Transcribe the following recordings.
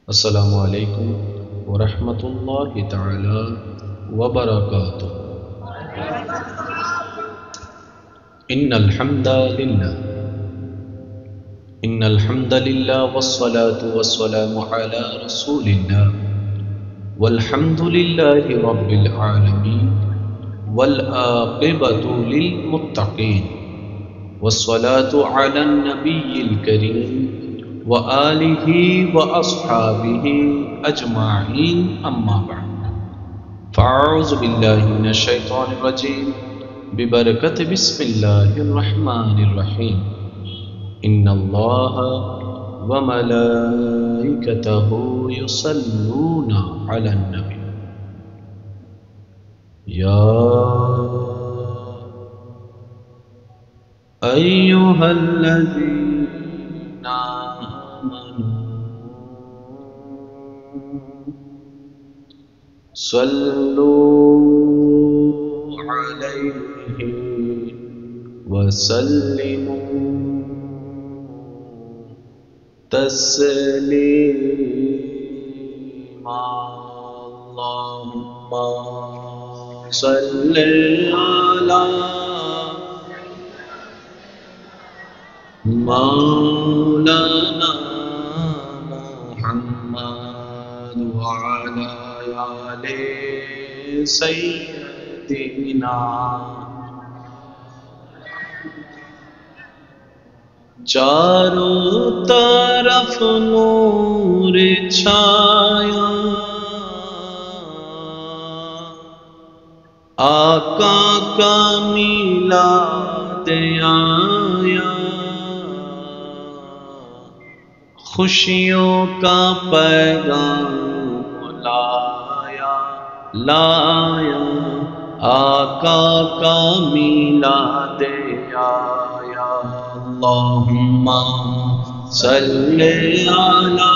السلام علیکم ورحمۃ اللہ تعالی وبرکاتہ۔ ان الحمد للہ والصلاة والسلام علی رسول اللہ والحمد للہ رب العالمین والعاقبۃ للمتقین والصلاة علی النبی الکریم وآلہ واصحابہ اجمعین، اما بعد فاعوذ باللہ من الشیطان الرجیم ببرکت بسم اللہ الرحمن الرحیم۔ ان اللہ وملائکتہ یصلون علی النبی یا ایہا الذین آمنوا صلوا علیہ وسلموا تسلیما۔ اللہم صل علی مولانا محمد وعلی آل سیدنا۔ چاروں طرف نور چھایا، آقا کا میلاد آیا، خوشیوں کا پیغام لایا، آقا کا میلاد آیا۔ اللہم صل علی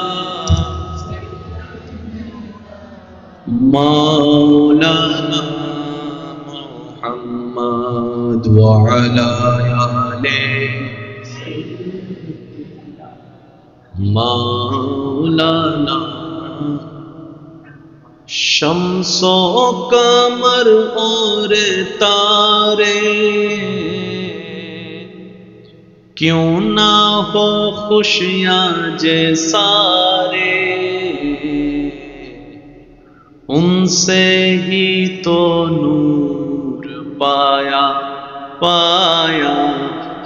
مولانا محمد وعلی آل مولانا۔ شمس و قمر اور تارے کیوں نہ ہو خوشیاں سارے، ان سے ہی تو نور پایا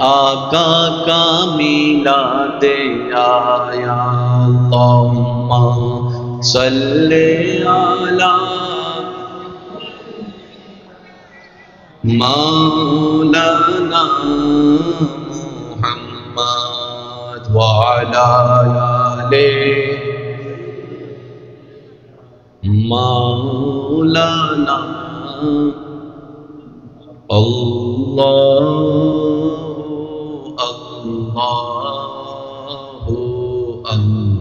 آقا کا میلاد آیا۔ اللہم صل علی مولانا محمد وعلی آل مولانا۔ اللہ اللہ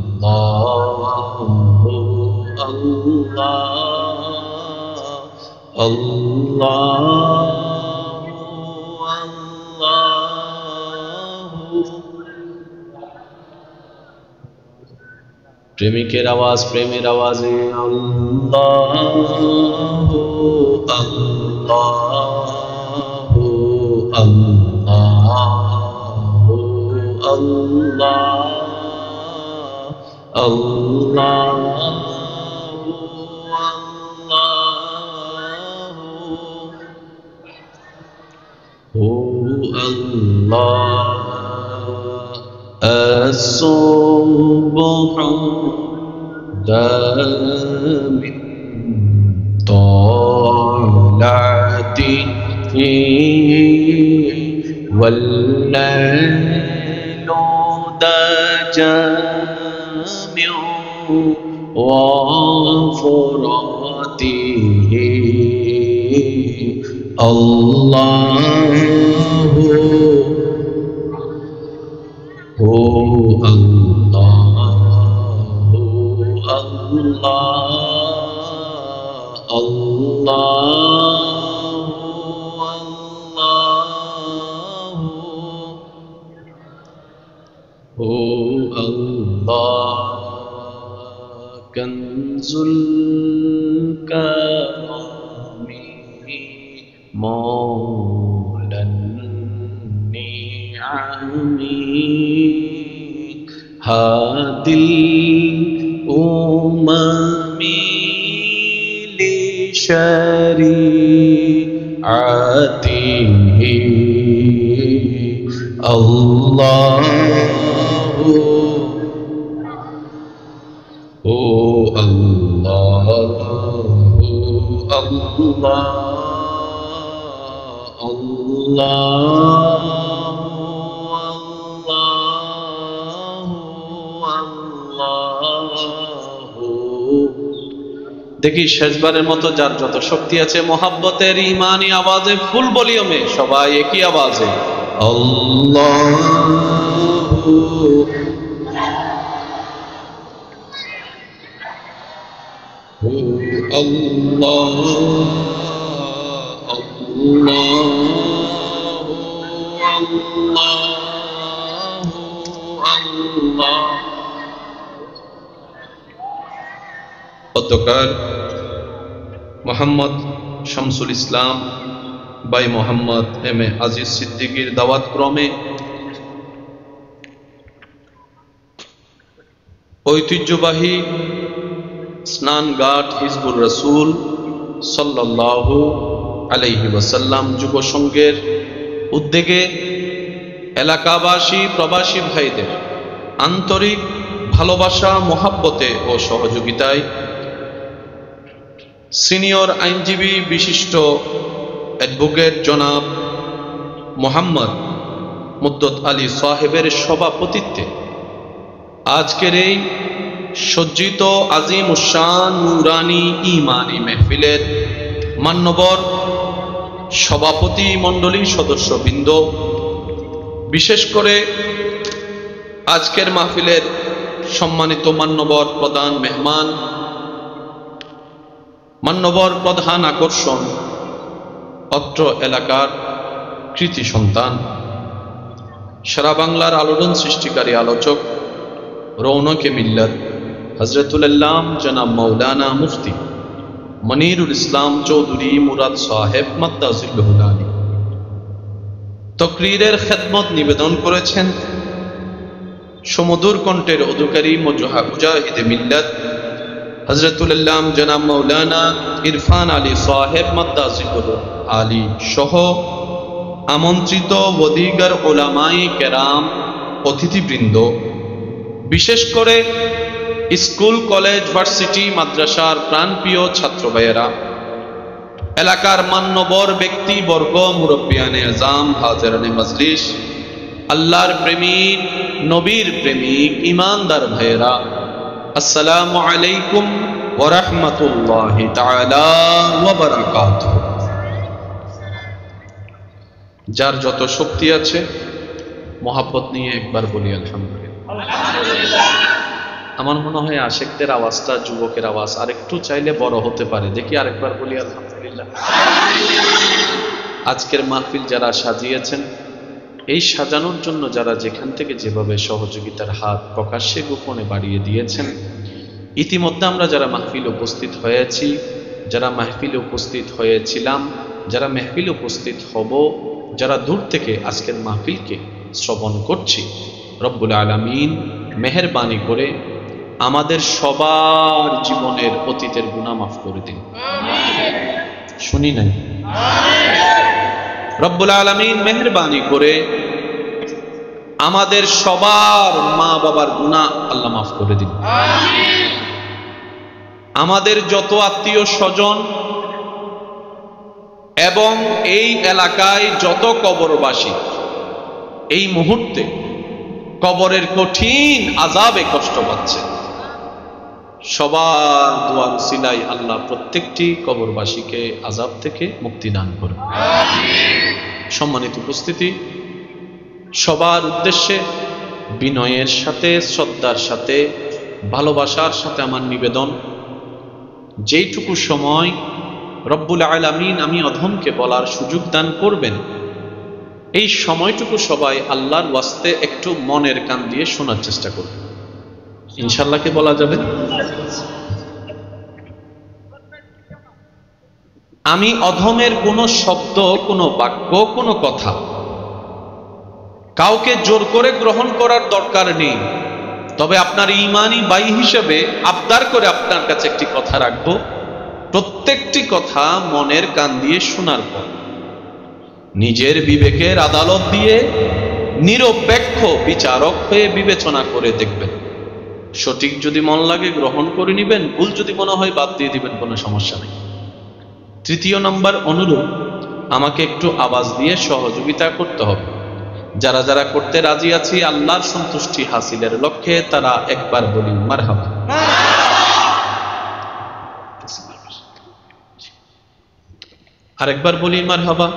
اللہ اللہ۔ پریمی کے آواز پریمی آواز اللہ اللہ اللہ اللہ اللہ۔ الصبح من طلعته والليل دجى من وفراته، اللہ কনজুল কারামি মৌলান নিআমি হাদিল umami লিশরিআতিহি আল্লাহু ও আল্লাহ আল্লাহ দেখি শেষবারের মতো যার যত শক্তি আছে মোহাব্বতের ইমানি আওয়াজে ফুল ভলিউমে সবাই একই আওয়াজে আল্লাহু আল্লাহ গতকাল মোহাম্মদ শামসুল ইসলাম ভাই মোহাম্মদ এম এ আজিজ সিদ্দিকীর দাওয়াত ক্রমে ঐতিহ্যবাহী স্নানঘাট হিজবুর রাসূল সাল্লাল্লাহু আলাইহি ওয়াসাল্লাম যুব সংঘের উদ্যোগে এলাকাবাসী প্রবাসী ভাইদের আন্তরিক ভালোবাসা মোহাব্বতে ও সহযোগিতায় সিনিয়র আইনজীবী বিশিষ্ট অ্যাডভোকেট জনাব মোহাম্মদ মুদ্দত আলী সাহেবের সভাপতিত্বে আজকের এই সজ্জিত আজিম উশান নুরানি ইমানি মেহফিলের মান্যবর সভাপতি মণ্ডলী সদস্যবৃন্দ, বিশেষ করে আজকের মাহফিলের সম্মানিত মান্যবর প্রধান মেহমান, মান্যবর প্রধান আকর্ষণ, অত্র এলাকার কৃতি সন্তান, সারা বাংলার আলোড়ন সৃষ্টিকারী আলোচক, রৌনকে মিল্লাত হযরতুল আল্লাম জনাব মাওলানা মুফতি মনিরুল ইসলাম চৌধুরী মুরাদ সাহেব মাদ্দাজিল্লুহুল আলী তকরীরের খেদমত নিবেদন করেছেন সমুদূর কণ্ঠের অধিকারী মুজাহিদে মিল্লাত হযরতুল আল্লাম জনাব মাওলানা ইরফান আলী সাহেব মাদ্দাজিল্লুহুল আলী সহ আমন্ত্রিত ওদিগার উলামায়ে কেরাম, অতিথিবৃন্দ, বিশেষ করে স্কুল, কলেজ, ভার্সিটি, মাদ্রাসার প্রাণপ্রিয় ছাত্র ভাইয়েরা, এলাকার মান্যবর ব্যক্তিবর্গ, মুরব্বিয়ানে আজম, হাজিরানে মজলিস, আল্লাহর প্রেমিক, নবীর প্রেমিক, ইমানদার ভাইয়েরা, আসসালামু আলাইকুম ওয়া রাহমাতুল্লাহি তাআলা ওয়া বারাকাতুহু। যার যত শক্তি আছে মহাব্বত নিয়ে একবার বলি আলহামদুলিল্লাহ। আমার মনে হয় আশেকদের আওয়াজটা যুবকের আওয়াজ, আর একটু চাইলে বড় হতে পারে, দেখি আরেকবার বলি আলহামদুলিল্লাহ। আজকের মাহফিল যারা সাজিয়েছেন, এই সাজানোর জন্য যারা যেখান থেকে যেভাবে সহযোগিতার হাত প্রকাশ্যে গোপনে বাড়িয়ে দিয়েছেন, ইতিমধ্যে আমরা যারা মাহফিল উপস্থিত হয়েছি, যারা মাহফিলে উপস্থিত হয়েছিলাম, যারা মাহফিলে উপস্থিত হব, যারা দূর থেকে আজকের মাহফিলকে শ্রবণ করছি, রব্বুল আলামিন মেহেরবানি করে আমাদের সবার জীবনের অতীতের গুনাহ মাফ করে দিন। শুনি নাই? রব্বুল আলামিন মেহেরবানি করে আমাদের সবার মা বাবার গুনাহ আল্লাহ মাফ করে দিন। আমাদের যত আত্মীয় স্বজন এবং এই এলাকায় যত কবরবাসী এই মুহূর্তে কবরের কঠিন আযাবে কষ্ট পাচ্ছে, সবার দোয়ার উসিলায় আল্লাহ প্রত্যেকটি কবরবাসীকে আযাব থেকে মুক্তি দান করুন। সম্মানিত উপস্থিতি, সবার উদ্দেশ্যে বিনয়ের সাথে, শ্রদ্ধার সাথে, ভালোবাসার সাথে আমার নিবেদন, যেইটুকু সময় রব্বুল আলামিন আমি অধমকে বলার সুযোগ দান করবেন, এই সময়টুকু সবাই আল্লাহর ওয়াস্তে একটু মনের কান দিয়ে শোনার চেষ্টা করবেন। ইনশাআল্লাহ কি বলা যাবে? আমি অধমের কোনো শব্দ, কোনো বাক্য, কোনো কথা কাউকে জোর করে গ্রহণ করার দরকার নেই। তবে আপনার ঈমানি ভাই হিসেবে আবদার করে আপনার কাছে একটি কথা রাখবো, প্রত্যেকটি কথা মনের কান দিয়ে শোনার পর নিজের বিবেকের আদালত দিয়ে নিরপেক্ষ বিচারক হয়ে বিবেচনা করে দেখবেন। সঠিক যদি মন লাগে গ্রহণ করে নিবেন, ভুল যদি মনে হয় বাদ দিয়ে দিবেন, কোনো সমস্যা নেই। তৃতীয় নম্বর অনুরোধ, আমাকে একটু আওয়াজ দিয়ে সহযোগিতা করতে হবে। যারা যারা করতে রাজি আছি আল্লাহর সন্তুষ্টি হাসিলের লক্ষ্যে, তারা একবার বলি মারহাবা। আরেকবার বলি মারহাবা।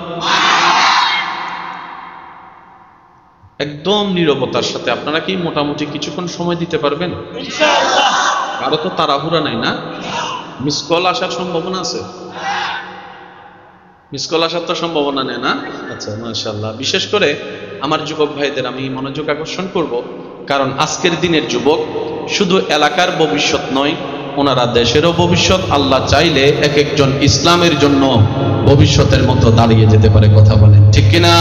একদম নীরবতার সাথে। আপনারা কি মোটামুটি কিছুক্ষণ সময় দিতে পারবেন? কারো তো তাড়াহুড়া নাই না? মিস কল আসার সম্ভাবনা আছে? মিস কল আসার তো সম্ভাবনা নেই না? আচ্ছা, মাশাআল্লাহ। বিশেষ করে আমার যুবক ভাইদের আমি মনোযোগ আকর্ষণ করব, কারণ আজকের দিনের যুবক শুধু এলাকার ভবিষ্যৎ নয়, ওনারা দেশেরও ভবিষ্যৎ। আল্লাহ চাইলে এক একজন ইসলামের জন্য ভবিষ্যতের মতো দাঁড়িয়ে যেতে পারে। কথা বলেন ঠিক কিনা?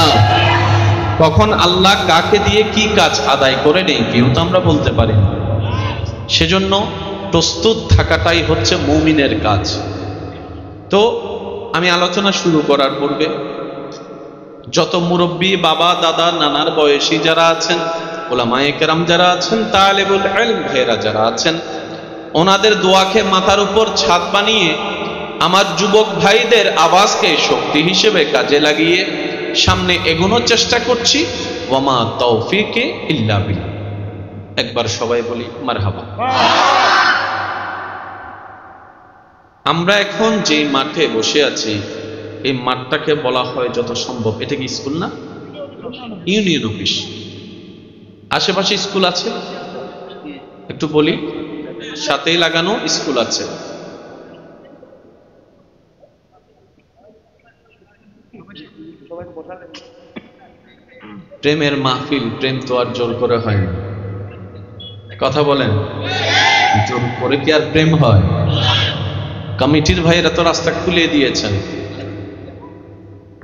কখন আল্লাহ কাকে দিয়ে কি কাজ আদায় করে নেই কেউ তো আমরা বলতে পারি না। সেজন্য প্রস্তুত থাকাটাই হচ্ছে মুমিনের কাজ। তো আমি আলোচনা শুরু করার পূর্বে যত মুরব্বী, বাবা, দাদা, নানার বয়সী যারা আছেন, উলামায়ে কেরাম যারা আছেন, তালেবুল ইলম ভাইরা যারা আছেন, ওনাদের দোয়াকে মাথার উপর ছাদ বানিয়ে আমার যুবক ভাইদের আওয়াজকে শক্তি হিসেবে কাজে লাগিয়ে সামনে এগোনোর চেষ্টা করছি। ওয়ামা তৌফিকে ইল্লা বিল্লাহ। একবার সবাই বলি মারহাবা। আমরা এখন যে মাঠে বসে আছি, এই মাঠটাকে বলা হয় যত সম্ভব, এটা কি স্কুল না? Union office. আশেপাশে স্কুল আছে? একটু বলি, সাথেই লাগানো স্কুল আছে। প্রেমের মাহফিল, প্রেম তো আর জোর করে হয় না। কথা বলেন, জোর করে কি আর প্রেম হয়? কমিটির ভাইয়েরা তো রাস্তা খুলে দিয়েছেন,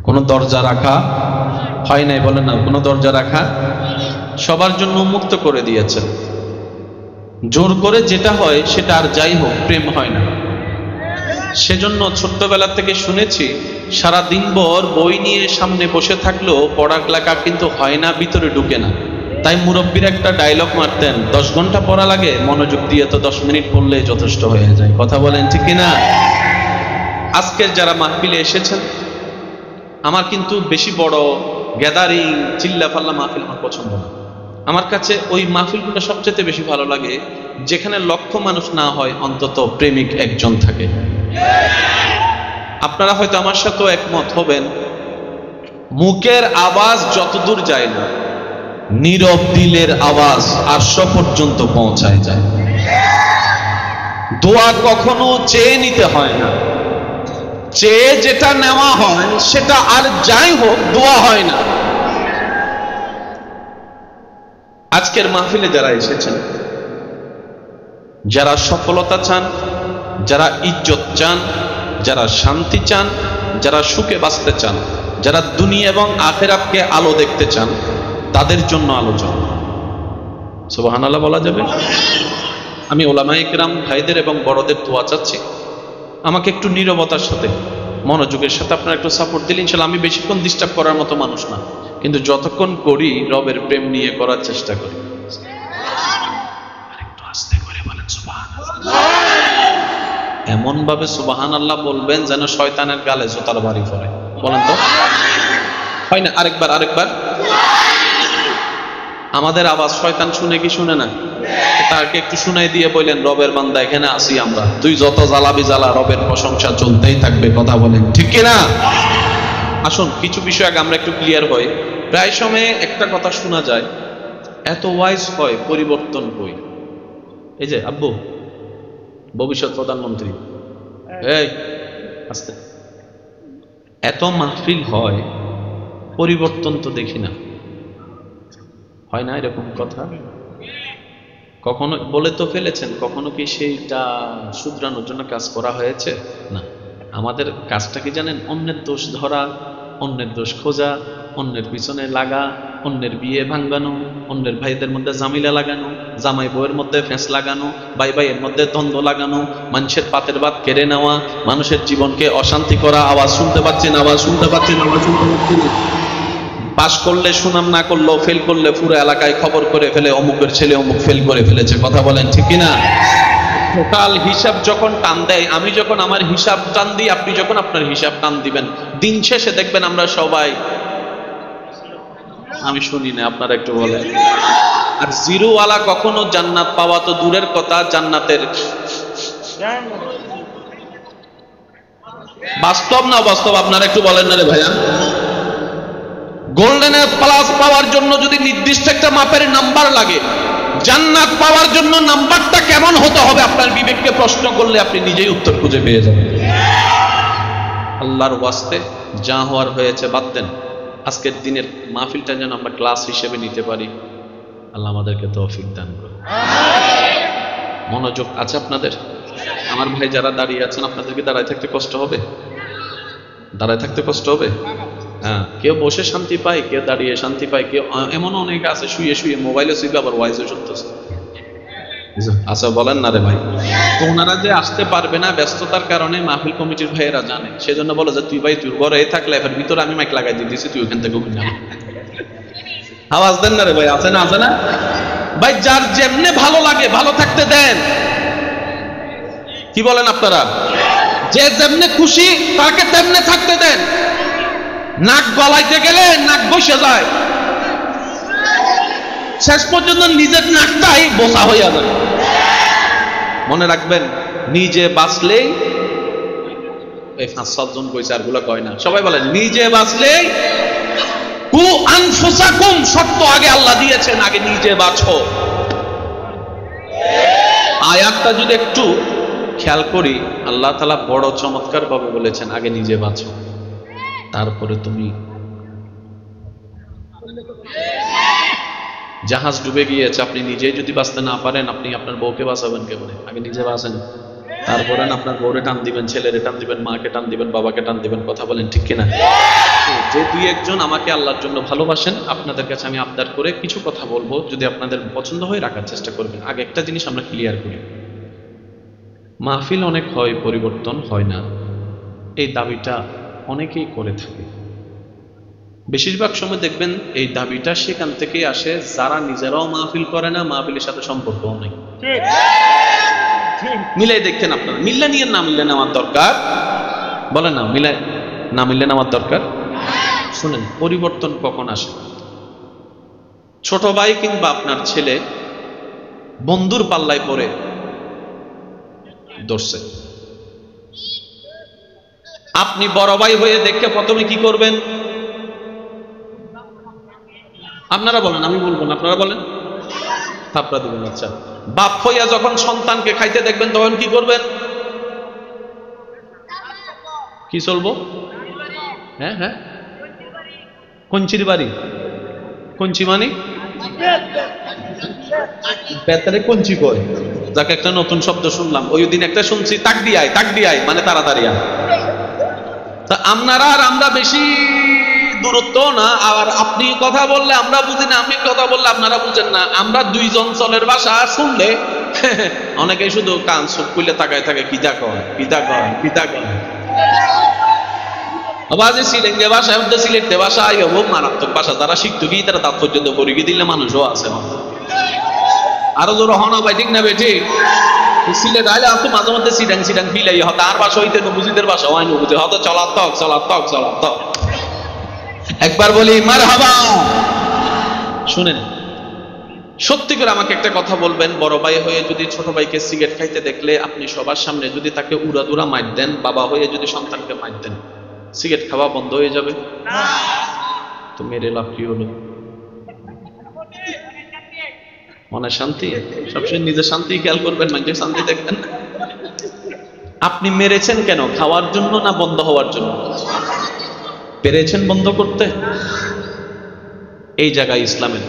কোনো দরজা রাখা হয় নাই, বলেন না, কোনো দরজা রাখা সবার জন্য উন্মুক্ত করে দিয়েছেন। জোর করে যেটা হয় সেটা আর যাই হোক প্রেম হয় না। সেজন্য ছোট্টবেলা থেকে শুনেছি, সারা দিনভর বই নিয়ে সামনে বসে থাকলেও পড়ালেখা কিন্তু হয় না, ভিতরে ঢুকে না। তাই মুরব্বীর একটা ডায়লগ মারতেন, 10 ঘন্টা পড়া লাগে, মনোযোগ দিয়ে তো 10 মিনিট পড়লে যথেষ্ট হয়ে যায়। কথা বলেন ঠিক কিনা? আজকের যারা মাহফিলে এসেছেন, আমার কিন্তু বেশি বড় গ্যাদারিং, চিল্লাফাল্লা মাহফিল আমার পছন্দ না। আমার কাছে ওই মাহফিলগুলো সবচেয়ে বেশি ভালো লাগে যেখানে লক্ষ মানুষ না হয়, অন্তত প্রেমিক একজন থাকে। আপনারা হয়তো আমার সাথেও একমত হবেন, মুখের আওয়াজ যতদূর যায় না, নীরব দিলের আওয়াজ আরশ পর্যন্ত পৌঁছায় যায়। দোয়া কখনো চেয়ে নিতে হয় না, চেয়ে যেটা নেওয়া হয় সেটা আর যাই হোক দোয়া হয় না। আজকের মাহফিলে যারা এসেছেন, যারা সফলতা চান, যারা ইজ্জত চান, যারা শান্তি চান, যারা সুখে বাঁচতে চান, যারা দুনিয়া এবং আখিরাতকে আলো দেখতে চান, তাদের জন্য আলোচনা। সুবহানাল্লাহ বলা যাবে? আমি উলামায়ে কেরাম ভাইদের এবং বড়দের দোয়া চাচ্ছি, আমাকে একটু নীরবতার সাথে, মনোযোগের সাথে আপনারা একটু সাপোর্ট দিলে ইনশাআল্লাহ। আমি বেশিক্ষণ ডিস্টার্ব করার মতো মানুষ না, কিন্তু যতক্ষণ করি রবের প্রেম নিয়ে করার চেষ্টা করি। আরেকটু আস্তে করে বলেন সুবহানাল্লাহ। এমন ভাবে সুবহানাল্লাহ বলবেন যেন শয়তানের গালে জোতার বাড়ি পড়ে। বলেন তো, হয় না? আরেকবার, আরেকবার। আমাদের আওয়াজ শয়তান শুনে কি শুনে না? তাকে একটু শুনাই দিয়ে বললেন, রবের বান্দা এখানে আসি আমরা, তুই যত জ্বালাবি জ্বালা, রবের প্রশংসা চলতেই থাকবে। কথা বলেন ঠিক কিনা? আসুন কিছু বিষয় আগে আমরা একটু ক্লিয়ার হই। প্রায় সময়ে একটা কথা শোনা যায়, এত ওয়াইজ হয়, পরিবর্তন কই? এই যে আব্বু ভবিষ্যৎ প্রধানমন্ত্রী, এই আস্তে, এত মাহফিল হয়, পরিবর্তন তো দেখি না। হয় না এরকম কথা? কখনো বলে তো ফেলেছেন, কখনো কি সেইটা শুধরানোর জন্য কাজ করা হয়েছে? না। আমাদের কাজটা কি জানেন? অন্যের দোষ ধরা, অন্যের দোষ খোঁজা, অন্যের পিছনে লাগা, অন্যের বিয়ে ভাঙ্গানো, অন্যের ভাইদের মধ্যে জামিলা লাগানো, জামাই বউয়ের মধ্যে ফেঁস লাগানো, ভাই ভাইয়ের মধ্যে দ্বন্দ্ব লাগানো, মানুষের পাতের ভাত কেড়ে নেওয়া, মানুষের জীবনকে অশান্তি করা। আওয়াজ শুনতে পাচ্ছেন? আওয়াজ শুনতে পাচ্ছেন? আওয়াজ শুনতে পাচ্ছেন? পাস করলে সুনাম, না করলেও ফেল করলে পুরো এলাকায় খবর করে ফেলে অমুকের ছেলে অমুক ফেল করে ফেলেছে। কথা বলেন ঠিক কিনা? টোটাল হিসাব যখন টান দেয়, আমি যখন আমার হিসাব টান দিই, আপনি যখন আপনার হিসাব টান দিবেন, দিন শেষে দেখবেন আমরা সবাই, আমি শুনি না, আপনারা একটু বলেন। আর জিরোওয়ালা কখনো জান্নাত পাওয়া তো দূরের কথা, জান্নাতের বাস্তব না বাস্তব আপনারা একটু বলেন না রে ভাইয়া। গোল্ডেনের প্লাস পাওয়ার জন্য যদি নির্দিষ্ট একটা মাপের নাম্বার লাগে, জান্নাত পাওয়ার জন্য নাম্বারটা কেমন হতে হবে আপনার বিবেককে প্রশ্ন করলে আপনি নিজেই উত্তর খুঁজে পেয়ে যাবেন। আল্লাহর ওয়াস্তে যা হওয়ার হয়েছে বাদ দেন। আজকের দিনের মাহফিলটা যেন আমরা ক্লাস হিসেবে নিতে পারি, আল্লাহ আমাদেরকে তৌফিক দান করুন। মনোযোগ আছে আপনাদের? আমার ভাই যারা দাঁড়িয়ে আছেন, আপনাদেরকে দাঁড়ায় থাকতে কষ্ট হবে? দাঁড়ায় থাকতে কষ্ট হবে? হ্যাঁ, কেউ বসে শান্তি পায়, কেউ দাঁড়িয়ে শান্তি পায়, কেউ এমন অনেকে আছে শুয়ে শুয়ে মোবাইলে শুয়ে আবার ওয়াইজও শুনতেছে। আচ্ছা বলেন না রে ভাই। তো ওনারা যে আসতে পারবে না ব্যস্ততার কারণে, মাহফিল কমিটির ভাইয়েরা জানে, সেজন্য বলে যে তুই ভাই তুই ঘরে থাকলে এর ভিতরে আমি মাইক লাগাই দিতেছি, তুই ওখান থেকে ঘুরে যাবি। আওয়াজ দেন না রে ভাই, আছে না? আছে না ভাই? যার যেমনে ভালো লাগে ভালো থাকতে দেন। কি বলেন আপনারা? যে যেমনে খুশি তাকে তেমনে থাকতে দেন। নাক গলাইতে গেলে নাক বসে যায়, শেষ পর্যন্ত নিজের নাকটাই বোঝা হইয়া যায়। মনে রাখবেন, নিজে বাঁচলেই, এই 5-7 জন কইছে, আর গুলো কয় না, সবাই বলেন নিজে বাঁচলেই। কু আনফুসাকুম, শর্ত আগে আল্লাহ দিয়েছেন, আগে নিজে বাঁচো। আয়াতটা যদি একটু খেয়াল করি, আল্লাহ তাআলা বড় চমৎকার ভাবে বলেছেন আগে নিজে বাঁচো, তারপরে তুমি। জাহাজ ডুবে গিয়েছে, আপনি নিজেই যদি বাঁচতে না পারেন, আপনি আপনার বউকে বাঁচাবেন কেমনে? আগে নিজে বাঁচেন, তারপরে আপনার বউরে টান দিবেন, ছেলেরে টান দিবেন, মাকে টান দিবেন, বাবাকে টান দিবেন। কথা বলেন ঠিক কিনা? যে দুই একজন আমাকে আল্লাহর জন্য ভালোবাসেন, আপনাদের কাছে আমি আবদার করে কিছু কথা বলবো, যদি আপনাদের পছন্দ হয় রাখার চেষ্টা করবেন। আগে একটা জিনিস আমরা ক্লিয়ার করি, মাহফিল অনেক হয়, পরিবর্তন হয় না, এই দাবিটা অনেকেই করে থাকে। বেশিরভাগ সময় দেখবেন এই দাবিটা সেখান থেকে আসে যারা নিজেরাও মাহফিল করে না, মাহফিলের সাথে সম্পর্কও নেই। মিলাই দেখছেন আপনারা, মিললে নিয়ে না মিললে নেওয়ার দরকার, বলে না মিলে না মিললে নেওয়ার দরকার। শুনেন, পরিবর্তন কখন আসে? ছোট ভাই কিংবা আপনার ছেলে বন্ধুর পাল্লায় পড়ে ধরছে, আপনি বড় ভাই হয়ে দেখে প্রথমে কি করবেন? আপনারা বলেন, আমি বলবো না, আপনারা বলেন। থাপড়া দিবেন। আচ্ছা, বাপ হইয়া যখন সন্তানকে খাইতে দেখবেন তখন কি করবেন? কি চলবো? হ্যাঁ হ্যাঁ, কঞ্চির বাড়ি। কঞ্চি মানে বেতারে কঞ্চি কয়, যাকে একটা নতুন শব্দ শুনলাম। ওই দিন একটা শুনছি, তাক দিয়াই, তাক দিয়াই মানে তাড়াতাড়ি। তা আপনারা আর আমরা বেশি দূরত্ব না, আর আপনি কথা বললে আমরা বুঝি না, আমি কথা বললে আপনারা বুঝেন না। আমরা দুইজন চলের ভাষা শুনলে অনেকে শুধু কান চোখ খুলে তাকায় থাকে, কিতা কয় কিতা কয় কিতা কয়। আবার যে সিলেঙ্গে ভাষা, সিলেটে ভাষা মারাত্মক ভাষা, তারা শিখতে গিয়ে তারা তাৎ পর্যন্ত পরিগি দিলে মানুষও আছে। আরো জোর হন ভাই, ঠিক না বেঠিক? সিলেট আইলে তো মাঝে মধ্যে সিডাং সিডাং ফিলাই হয়, তার ভাষা হইতে নবুজিদের ভাষা হয়, নবুজি হয়তো চলাত্মক চলাত্মক চলাত্মক। একবার বলি মারহাবা। শুনেন, সত্যি করে আমাকে একটা কথা বলবেন, বড় ভাই হয়ে যদি ছোট ভাইকে সিগারেট খাইতে দেখলে আপনি সবার সামনে যদি তাকে উড়াদুরা মার দেন, বাবা হয়ে যদি সন্তানকে মার দেন, সিগারেট খাওয়া বন্ধ হয়ে যাবে? তো মেরে লাভ কি হলো? মনে শান্তি? সবসময় নিজের শান্তি খেয়াল করবেন, মানুষের শান্তি দেখবেন। আপনি মেরেছেন কেন? খাওয়ার জন্য না বন্ধ হওয়ার জন্য? পেরেছেন বন্ধ করতে? এই জায়গায় ইসলামের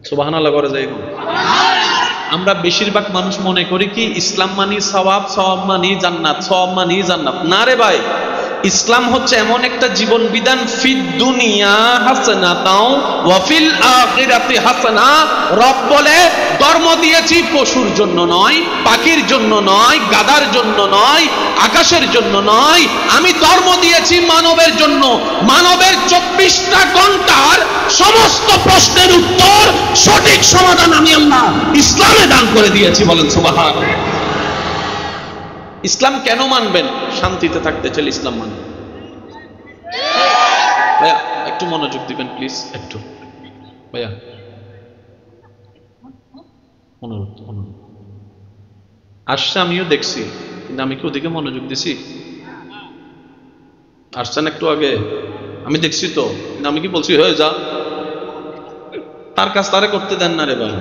সুবহানাল্লাহ করে যাই। আমরা বেশিরভাগ মানুষ মনে করি কি ইসলাম মানি সওয়াব, সওয়াব মানি জান্নাত, সওয়াব মানি জান্নাত। না রে ভাই, ইসলাম হচ্ছে এমন একটা জীবন বিধান, ফিদ দুনিয়া হাসানাতাও ওয়া ফিল আখিরাতি হাসানা। রব বলে ধর্ম দিয়েছি পশুর জন্য নয়, পাখির জন্য নয়, গাধার জন্য নয়, আকাশের জন্য নয়, আমি ধর্ম দিয়েছি মানবের জন্য। মানবের 24টা ঘন্টার সমস্ত প্রশ্নের উত্তর, সঠিক সমাধান আমি আল্লাহ ইসলামে দান করে দিয়েছি। বলেন সুবহানাল্লাহ। ইসলাম কেন মানবেন? শান্তিতে থাকতে চাইলে ইসলাম মানবেন। ভাইয়া একটু মনোযোগ দিবেন প্লিজ, একটু ভাইয়া অনুরোধ। আসছে, আমিও দেখছি, কিন্তু আমি কি ওদিকে মনোযোগ দিছি? আসছেন একটু আগে, আমি দেখছি তো, কিন্তু আমি কি বলছি হয়ে যা, তার কাজ তারে করতে দেন না রে ভাই,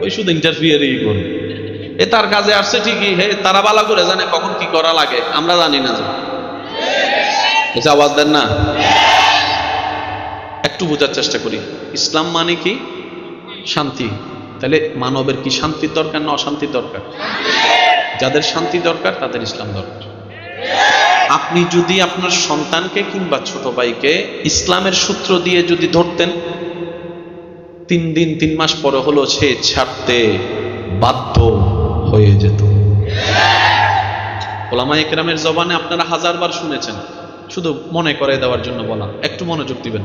ওই শুধু ইন্টারফিয়ারই করে। এ তার কাজে আসছে ঠিকই, হে তারা বালা করে জানে কখন কি করা লাগে, আমরা জানি না। যে আওয়াজ দেন না, একটু বোঝার চেষ্টা করি। ইসলাম মানে কি? শান্তি। তাহলে মানবের কি শান্তির দরকার না অশান্তির দরকার? যাদের শান্তি দরকার তাদের ইসলাম দরকার। আপনি যদি আপনার সন্তানকে কিংবা ছোট ভাইকে ইসলামের সূত্র দিয়ে যদি ধরতেন, 3 দিন 3 মাস পরে হলো সে ছাড়তে বাধ্য হয়ে যেত। ওলামায়ে কেরামের জবানে আপনারা 1000 বার শুনেছেন, শুধু মনে করে দেওয়ার জন্য বলা। একটু মনোযোগ দিবেন।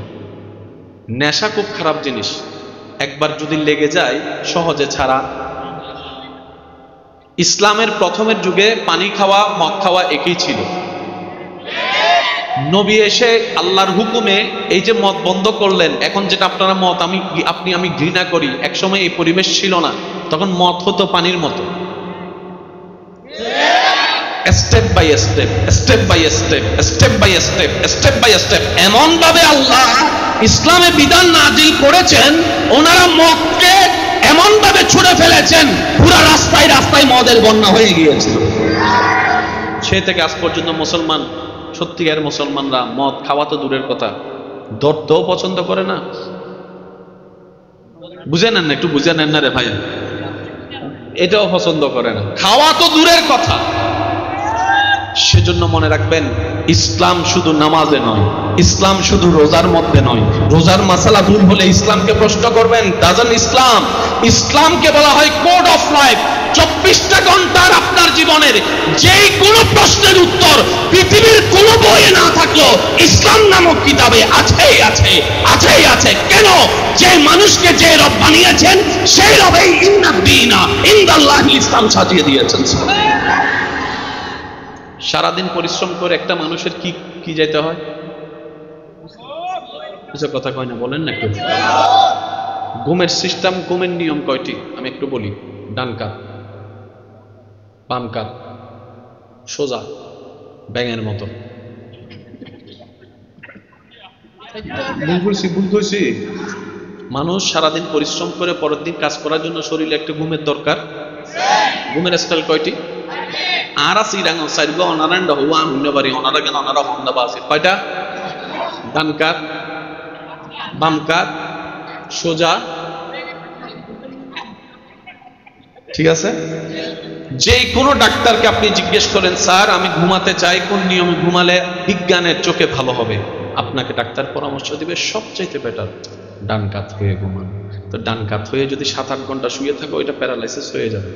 নেশা খুব খারাপ জিনিস, একবার যদি লেগে যায় সহজে ছাড়া। ইসলামের প্রথমের যুগে পানি খাওয়া মদ খাওয়া একই ছিল। নবী এসে আল্লাহর হুকুমে এই যে মদ বন্ধ করলেন, এখন যেটা আপনারা মদ আমি ঘৃণা করি, একসময় এই পরিবেশ ছিল না, তখন মদ হতো পানির মতো। Step by step, step by step, step by step, step by step এমন ভাবে আল্লাহ ইসলামে বিধান নাজিল করেছেন, ওনারা মদকে এমন ভাবে ছুঁড়ে ফেলেছেন, পুরা রাস্তায় রাস্তায় মদের বন্যা হয়ে গিয়েছিল। সে থেকে আজ পর্যন্ত মুসলমান, সত্যিকার মুসলমানরা মদ খাওয়া তো দূরের কথা, ধরতেও পছন্দ করে না। বুঝে নেন না, একটু বুঝে নেন না রে ভাইয়া, এটাও পছন্দ করে না, খাওয়া তো দূরের কথা। সেজন্য মনে রাখবেন, ইসলাম শুধু নামাজে নয়, ইসলাম শুধু রোজার মধ্যে নয়। রোজার মাসালা ভুল হলে ইসলামকে প্রশ্ন করবেন। ডাজন্ট ইসলাম, ইসলামকে বলা হয় কোড অফ লাইফ। 24টা ঘন্টার আপনার জীবনের যেই কোনো প্রশ্নের উত্তর পৃথিবীর কোনো বইয়ে না থাকলেও ইসলাম নামক কিতাবে আছেই আছে, আছেই আছে। কেন? যে মানুষকে যে রব বানিয়েছেন সেই রবেই ইন্নাদ্দীনা ইনদাল্লাহিল ইসলাম সাজিয়ে দিয়েছেন। সারাদিন পরিশ্রম করে একটা মানুষের কি কি যেতে হয়? কিছু কথা কয় না, বলেন না একটু। ঘুমের সিস্টেম, ঘুমের নিয়ম কয়টি আমি একটু বলি। ডান কাত, বাম কাত, সোজা, ব্যাঙের মতো। ভুল কইছি। মানুষ সারাদিন পরিশ্রম করে পরের দিন কাজ করার জন্য শরীরে একটা ঘুমের দরকার। ঘুমের স্টাইল কয়টি? আর আছে রাঙা সাইডগো অনারান্ড হওয়া হইনা বাড়ি অনারা কেন অনারা হন্দা বাসে কয়টা? ডান কাত, বাম কাত, সোজা, ঠিক আছে? যে কোনো ডাক্তারকে আপনি জিজ্ঞেস করেন, স্যার আমি ঘুমাতে চাই, কোন নিয়মে ঘুমালে বিজ্ঞানের চোখে ভালো হবে, আপনাকে ডাক্তার পরামর্শ দিবে সবচাইতে বেটার ডান কাত হয়ে ঘুমান। তো ডান কাত হয়ে যদি 7-8 ঘন্টা শুয়ে থাকো, ওইটা প্যারালাইসিস হয়ে যাবে।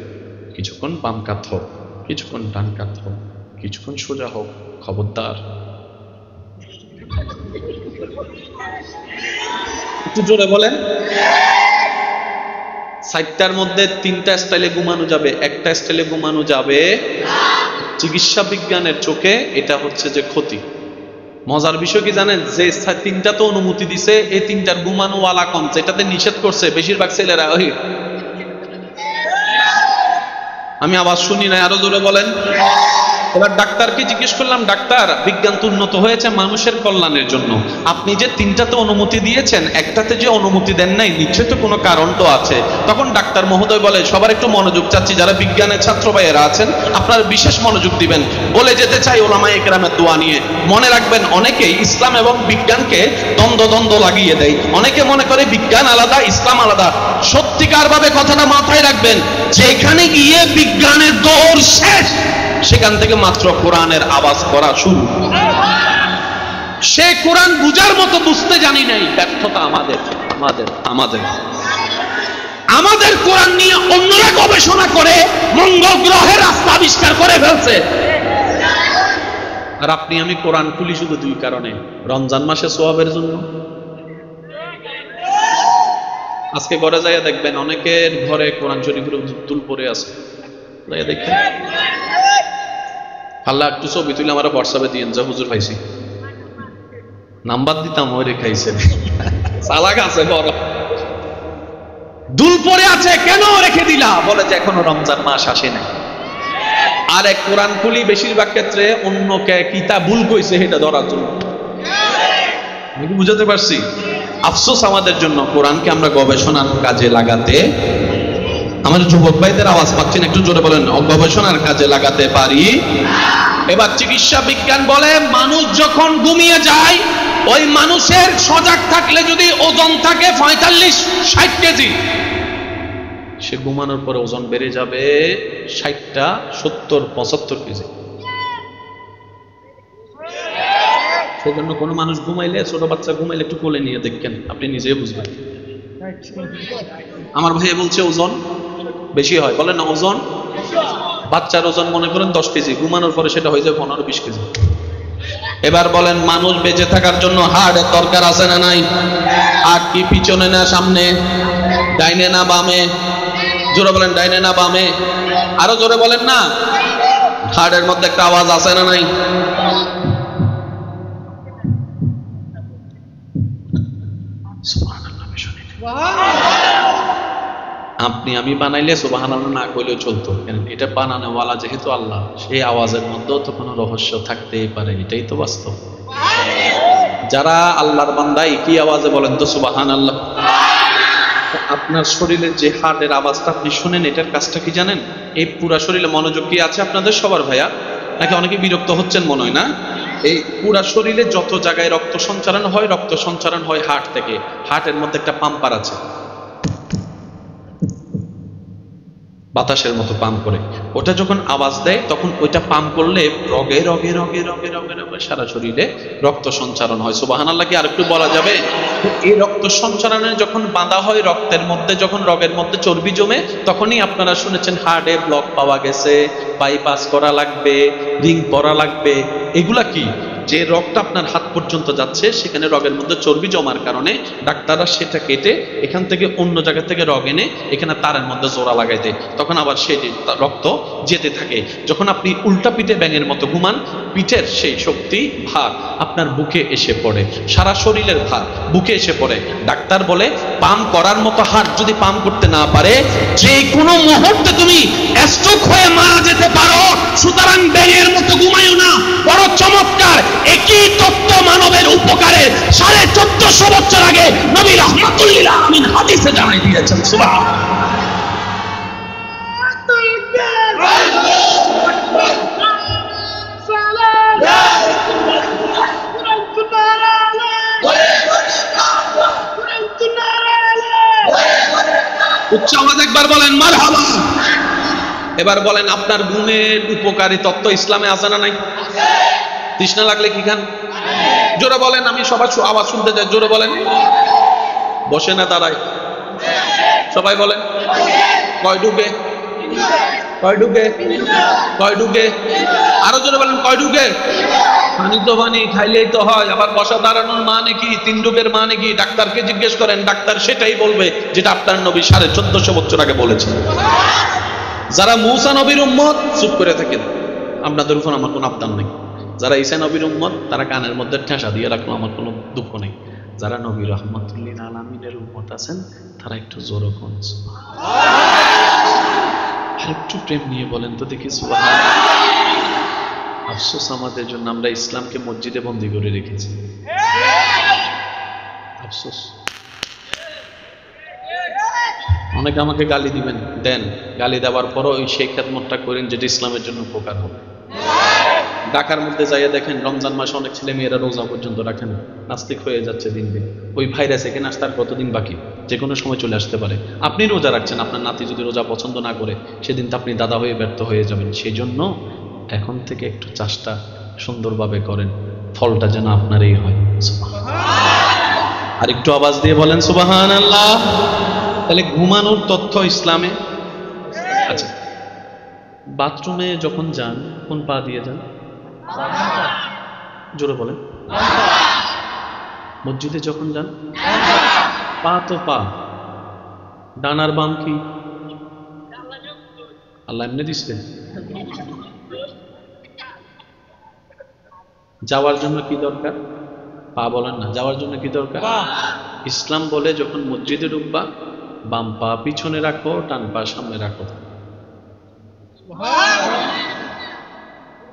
কিছুক্ষণ বাম কাত হোক, কিছুক্ষণ ডান কাত হোক, কিছুক্ষণ সোজা হোক, খবরদার। একটু জোরে বলেন। 60টার মধ্যে 3টা স্টাইলে ঘুমানো যাবে, একটা স্টাইলে ঘুমানো যাবে। চিকিৎসা বিজ্ঞানের চোখে এটা হচ্ছে যে ক্ষতি। মজার বিষয় কি জানেন? যে 3টা তো অনুমতি দিছে, এই 3টার ঘুমানো ওয়ালা কম, যেটাতে নিষেধ করছে বেশিরভাগ ছেলেরা। আমি আওয়াজ শুনি না, আরো জোরে বলেন। এবার ডাক্তারকে জিজ্ঞেস করলাম, ডাক্তার বিজ্ঞান তো উন্নত হয়েছে মানুষের কল্যাণের জন্য, আপনি যে তিনটাতে অনুমতি দিয়েছেন একটাতে যে অনুমতি দেন নাই নিশ্চয় তো কোনো কারণ তো আছে। তখন ডাক্তার মহোদয় বলে, সবার একটু মনোযোগ চাচ্ছি, যারা বিজ্ঞানের ছাত্র ভাইয়েরা আছেন আপনারা বিশেষ মনোযোগ দিবেন। বলে যেতে চাই ওলামায়ে কেরামের দোয়া নিয়ে, মনে রাখবেন অনেকেই ইসলাম এবং বিজ্ঞানকে দ্বন্দ্ব লাগিয়ে দেয়। অনেকে মনে করে বিজ্ঞান আলাদা ইসলাম আলাদা। সত্যিকার ভাবে কথাটা মাথায় রাখবেন, যেখানে গিয়ে বিজ্ঞানের দৌড় শেষ সেখান থেকে মাত্র কোরআনের আওয়াজ করা শুরু। সে কোরআন বুঝার মতো বুঝতে জানি নাই, ব্যর্থতা আমাদের আমাদের আমাদের আমাদের কোরআন নিয়ে অন্যরা গবেষণা করে মঙ্গল গ্রহের রাস্তা আবিষ্কার করে ফেলছে। আর আপনি আমি কোরআন খুলি শুধু দুই কারণে, রমজান মাসে সোয়াবের জন্য। আজকে ঘরে যাইয়া দেখবেন অনেকের ঘরে কোরআন শরীফের তুল পড়ে আছে, দেখবেন আল্লাহ একটু ছবি তুলে আমার হোয়াটসঅ্যাপে দিয়েন, যা হুজুর পাইছি নাম্বার দিতাম ওরে খাইছে চালাক আছে বড়, দুল পড়ে আছে কেন রেখে দিলা, বলে যে এখনো রমজান মাস আসে নাই। আর এক কোরআন খুলি বেশিরভাগ ক্ষেত্রে অন্যকে কিতা ভুল কইছে এটা ধরার জন্য। আমি কি বুঝাতে পারছি? আফসোস আমাদের জন্য, কোরআনকে আমরা গবেষণার কাজে লাগাতে, আমার যুবক ভাইদের আওয়াজ পাচ্ছেন একটু জোরে বলেন, গবেষণার কাজে লাগাতে পারি। এবার চিকিৎসা বিজ্ঞান বলে মানুষ যখন ঘুমিয়ে যায়, ওই মানুষের সজাগ থাকলে যদি ওজন থাকে 45-60 কেজি, সে ঘুমানোর পরে ওজন বেড়ে যাবে 60টা 70-75 কেজি। সেজন্য কোনো মানুষ ঘুমাইলে, ছোট বাচ্চা ঘুমাইলে একটু কোলে নিয়ে দেখেন, আপনি নিজেই বুঝবেন। আমার ভাই বলছে ওজন বেশি হয়, বলেন না ওজন, বাচ্চার ওজন মনে করেন 10 কেজি, ঘুমানোর পরে সেটা হয়ে যায় 15-20 কেজি। এবার বলেন মানুষ বেঁচে থাকার জন্য হাড়ের দরকার আছে না নাই? হাড় কি পিছনে না সামনে, ডাইনে না বামে? জোরে বলেন ডাইনে না বামে? আরো জোরে বলেন না। হাড়ের মধ্যে একটা আওয়াজ আছে না নাই? আপনি আমি বানাইলে সুবহানাল্লাহ না কইলেও চলতো, এটা বানানোওয়ালা যেহেতু আল্লাহ, সেই আওয়াজের মধ্যেও তো কোনো রহস্য থাকতেই পারে, এটাই তো বাস্তব। যারা আল্লাহর বান্দা কি আওয়াজে বলেন তো সুবহানাল্লাহ। আপনার শরীরের যে হার্টের আওয়াজটা আপনি শুনেন, এটার কাজটা কি জানেন? এই পুরা শরীরে মনোযোগ কি আছে আপনাদের সবার ভাইয়া? নাকি অনেকে বিরক্ত হচ্ছেন মনে হয় না? এই পুরা শরীরে যত জায়গায় রক্ত সঞ্চালন হয়, রক্ত সঞ্চালন হয় হার্ট থেকে। হার্টের মধ্যে একটা পাম্পার আছে, বাতাসের মতো পাম্প করে। ওটা যখন আওয়াজ দেয় তখন ওইটা পাম্প করলে রগে রগে রগে রগে রগে রগে সারা শরীরে রক্ত সঞ্চালন হয়। সুবহানাল্লাহ কি আরেকটু বলা যাবে? এই রক্ত সঞ্চালনে যখন বাঁধা হয় রক্তের মধ্যে, যখন রগের মধ্যে চর্বি জমে, তখনই আপনারা শুনেছেন হার্টে ব্লক পাওয়া গেছে, বাইপাস করা লাগবে, রিং পরা লাগবে। এগুলা কি? যে রক্তটা আপনার হাত পর্যন্ত যাচ্ছে সেখানে রগের মধ্যে চর্বি জমার কারণে ডাক্তাররা সেটা কেটে এখান থেকে অন্য জায়গা থেকে রগ এনে এখানে তারের মধ্যে জোড়া লাগাই দেয়, তখন আবার সেই রক্ত যেতে থাকে। যখন আপনি উল্টা পিঠে ব্যাঙের মতো ঘুমান, পিঠের সেই শক্তি ভার আপনার বুকে এসে পড়ে, সারা শরীরের ভার বুকে এসে পড়ে। ডাক্তার বলে পাম্প করার মতো হার্ট যদি পাম্প করতে না পারে, যে কোনো মুহূর্তে তুমি স্ট্রোক হয়ে মারা যেতে পারো। সুতরাং ব্যাঙের মতো ঘুমাইও না। বড় চমৎকার একই তত্ত্ব মানবের উপকারে 1450 বছর আগে নবী রাহমাতুল লিল আলামিন হাদিসে জানাই দিয়েছেন। সুবহানাল্লাহ। উচ্চ আওয়াজ একবার বলেন মারহাবা। এবার বলেন আপনার ঘুমের উপকারী তত্ত্ব ইসলামে আছে না নাই? তৃষ্ণা লাগলে কি খান? জোরে বলেন, আমি সবার আওয়াজ শুনতে চাই, জোরে বলেন। বসে না দাঁড়ায়? সবাই বলেন। কয় ডুবে? কয় ডুবে? কয় ডুবে? আরো জোরে বলেন কয় ডুবে? পানি তো পানি খাইলেই তো হয়। আবার বসা দাঁড়ানোর মানে কি? 3 ডুবের মানে কি? ডাক্তারকে জিজ্ঞেস করেন, ডাক্তার সেটাই বলবে যেটা আপনার নবী 1450 বছর আগে বলেছেন। যারা মুসা নবীর উম্মত চুপ করে থাকেন, আপনাদের উপর আমার কোনো আবদার নেই। যারা ঈসা নবীর উম্মত তারা কানের মধ্যে ঠেসা দিয়ে রাখলো, আমার কোনো দুঃখ নেই। যারা নবী রাহমাতুল লিল আলামিনের উম্মত আছেন তারা একটু জোরে কোন সুবহানাল্লাহ, একটু প্রেম নিয়ে বলেন তো দেখি সুবহানাল্লাহ। আফসোস আমাদের জন্য, আমরা ইসলামকে মসজিদে বন্দী করে রেখেছি। আফসোস। অনেকে আমাকে গালি দিবেন, দেন, গালি দেওয়ার পরও ওই সেই খেদমতটা করেন যেটা ইসলামের জন্য উপকার হবে। ঢাকার মধ্যে যাইয়া দেখেন রমজান মাসে অনেক ছেলে মেয়েরা রোজা পর্যন্ত রাখেন, নাস্তিক হয়ে যাচ্ছে দিন দিন। ওই ভাইরাস এখানে আসতে কতদিন বাকি, যে কোনো সময় চলে আসতে পারে। আপনি রোজা রাখছেন, আপনার নাতি যদি রোজা পছন্দ না করে, সেদিন তো আপনি দাদা হয়ে ব্যর্থ হয়ে যাবেন। সেই জন্য এখন থেকে একটু চাষটা সুন্দরভাবে করেন, ফলটা যেন আপনারই হয়। আর একটু আওয়াজ দিয়ে বলেন সুবহানাল্লাহ। তাহলে ঘুমানোর তথ্য ইসলামে। আচ্ছা, বাথরুমে যখন যান কোন পা দিয়ে যান? জোরে বলেন। মসজিদে যখন যান পা তো পা, ডান আর বাম কি আল্লাহ এমনি দিচ্ছে? যাওয়ার জন্য কি দরকার? পা বলেন না, যাওয়ার জন্য কি দরকার? ইসলাম বলে যখন মসজিদে ঢুকবা বাম পা পিছনে রাখো, ডান পা সামনে রাখো।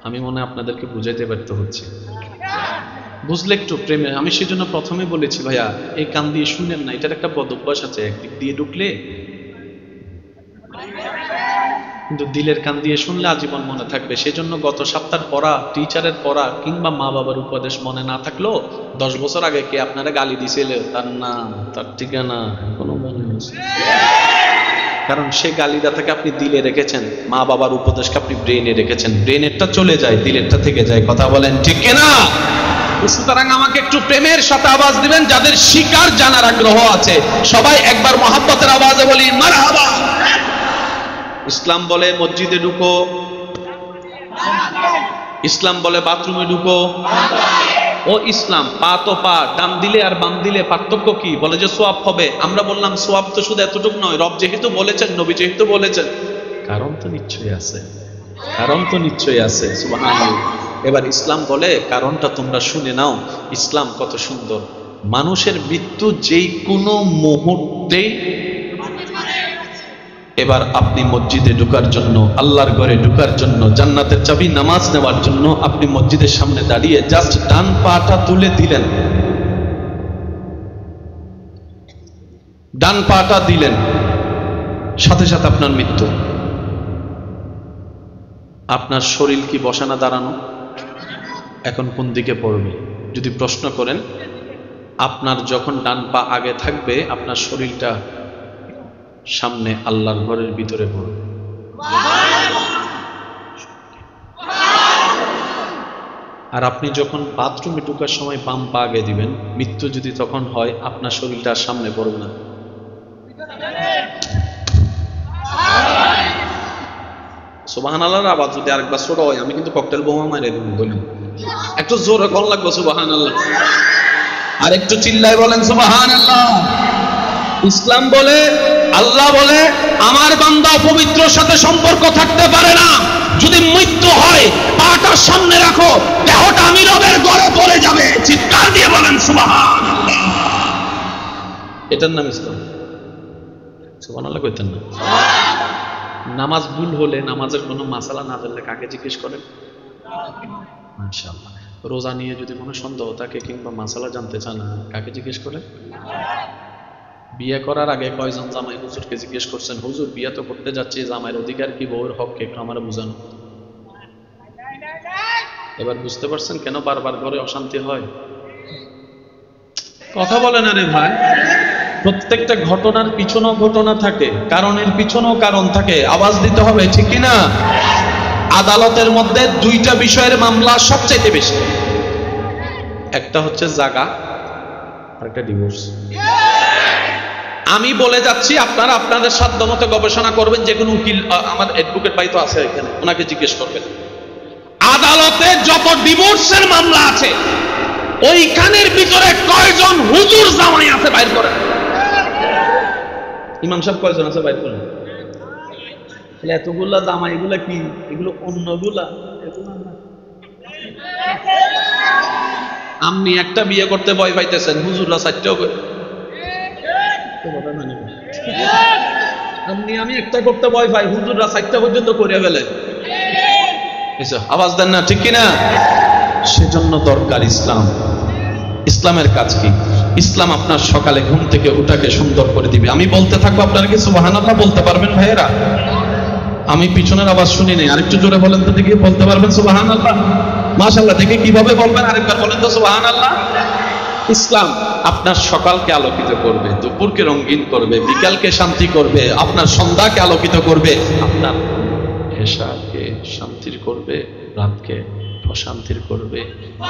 আমি মনে হয় আপনাদেরকে বুঝাইতে ব্যর্থ হচ্ছে, বুঝলে একটু প্রেমে। আমি সেজন্য প্রথমে বলেছি ভাইয়া এই কান দিয়ে শুনেন না, এটার একটা বদ অভ্যাস আছে। একদিক দিয়ে ঢুকলে, কিন্তু দিলের কান দিয়ে শুনলে আজীবন মনে থাকবে। সেজন্য গত সপ্তাহের পড়া, টিচারের পড়া কিংবা মা বাবার উপদেশ মনে না থাকলেও 10 বছর আগে কে আপনারা গালি দিছিল, তার নাম, তার ঠিকানা এখনো মনে হচ্ছে। কারণ সে গালিদাটাকে আপনি দিলে রেখেছেন, মা বাবার উপদেশকে আপনি ব্রেনে রেখেছেন। ব্রেনেরটা চলে যায়, দিলেরটা থেকে যায়। কথা বলেন ঠিক কিনা? সুতরাং আমাকে একটু প্রেমের সাথে আওয়াজ দিবেন যাদের শিকার জানার আগ্রহ আছে। সবাই একবার মহাব্বতের আওয়াজে বলি মারহাবা। ইসলাম বলে মসজিদে ঢুকো, ইসলাম বলে বাথরুমে ঢুকো। ও ইসলাম, পা তো পা, ডান দিলে আর বাম দিলে পার্থক্য কি? বলে যে সোয়াব হবে। আমরা বললাম সোয়াব তো শুধু এতটুকু নয়, রব যেহেতু বলেছেন, নবী যেহেতু বলেছেন, কারণ তো নিশ্চয়ই আছে, কারণ তো নিশ্চয়ই আছে। সুবহানাল্লাহ। এবার ইসলাম বলে কারণটা তোমরা শুনে নাও। ইসলাম কত সুন্দর। মানুষের মৃত্যু যেই কোনো মুহূর্তে। এবার আপনি মসজিদে ঢোকার জন্য, আল্লাহর ঘরে ঢোকার জন্য, জান্নাতের চাবি নামাজ নেওয়ার জন্য আপনি মসজিদের সামনে দাঁড়িয়ে জাস্ট ডান পাটা তুলে দিলেন, ডান পাটা দিলেন, সাথে সাথে আপনার মৃত্যু। আপনার শরীর কি বসে না দাঁড়ানো? এখন কোন দিকে পড়বে? যদি প্রশ্ন করেন, আপনার যখন ডান পা আগে থাকবে আপনার শরীরটা সামনে আল্লাহর ঘরের ভিতরে পড়বে। আর আপনি যখন বাথরুমে ঢোকার সময় বাম পা আগে দিবেন, মৃত্যু যদি তখন হয় আপনার শরীরটা সামনে পড়বে না। সুবহানাল্লাহর আওয়াজ যদি আরেকবার ছোট হয় আমি কিন্তু ককটেল বোমা মারে দেব। বলুন একটু জোরে কোন লাগবে সুবহানাল্লাহ, আর একটু চিল্লায় বলেন সুবহানাল্লাহ। ইসলাম বলে, আল্লাহ বলে আমার বান্দা পবিত্রর সাথে সম্পর্ক থাকতে পারে না। যদি মৃত্যু হয় পাটা সামনে রাখো, দেহটা আমি রবের ঘরে পড়ে যাবে। চিৎকার দিয়ে বলেন সুবহানাল্লাহ। এটার নাম ইসলাম। সুবহানাল্লাহ কইতেন না? নামাজ ভুল হলে, নামাজের কোনো মাসালা না জানলে কাকে জিজ্ঞেস করেন? মাশাআল্লাহ। রোজা নিয়ে যদি কোনো সন্দেহ থাকে কিংবা মাসালা জানতে চান কাকে জিজ্ঞেস করেন? বিয়ে করার আগে কয়জন জামাই হুজুরকে জিজ্ঞেস করছেন, হুজুর বিয়ে তো করতে যাচ্ছি, জামাইয়ের অধিকার কি, বউয়ের হক কি, একটু আমার বুঝান। এবার বুঝতে পারছেন কেন বারবার ঘরে অশান্তি হয়? কথা বলেন আরে ভাই। প্রত্যেকটা ঘটনার পিছনেও ঘটনা থাকে, কারণের পিছনেও কারণ থাকে। আওয়াজ দিতে হবে ঠিক কিনা? আদালতের মধ্যে দুইটা বিষয়ের মামলা সবচাইতে বেশি, একটা হচ্ছে জাগা আর একটা ডিভোর্স। আমি বলে যাচ্ছি, আপনারা আপনাদের সাধ্য মতো গবেষণা করবেন। যে কোনো উকিল, আমার অ্যাডভোকেট ভাই তো আছে এখানে, ওনাকে জিজ্ঞেস করবেন আদালতে যত ডিভোর্সের মামলা আছে ওইখানের ভিতরে কয়জন হুজুর জামাই আছে বাইর করেন। ইমাম সাহেব কয়জন আছে বাইর করেন। এতগুলা জামাই, এগুলা কি? এগুলো অন্যগুলা, এগুলো না। আপনি একটা বিয়ে করতে ভয় পাইতেছেন, হুজুররা চারটেও আমি একটা করতে ভয় পাই, হুজুররা 4টা পর্যন্ত করে ফেলে। আওয়াজ দেন না, ঠিক কিনা? সেজন্য দরকার ইসলাম। ইসলামের কাজ কি? ইসলাম আপনার সকালে ঘুম থেকে উঠাকে সুন্দর করে দিবে। আমি বলতে থাকবো, আপনারা কি সুবহানাল্লাহ বলতে পারবেন ভাইয়েরা? আমি পিছনের আওয়াজ শুনি নাই, আরেকটু জোরে বলেন তো দেখি, বলতে পারবেন সুবহানাল্লাহ? মাশাআল্লাহ, দেখি কিভাবে বলবেন, আরেকবার বলেন তো সুবহানাল্লাহ। ইসলাম আপনার সকালকে আলোকিত করবে, দুপুরকে রঙিন করবে, বিকালকে শান্তি করবে, আপনার সন্ধ্যাকে আলোকিত করবে, আপনার এশাকে শান্তির করবে, রাতকে প্রশান্তির করবে,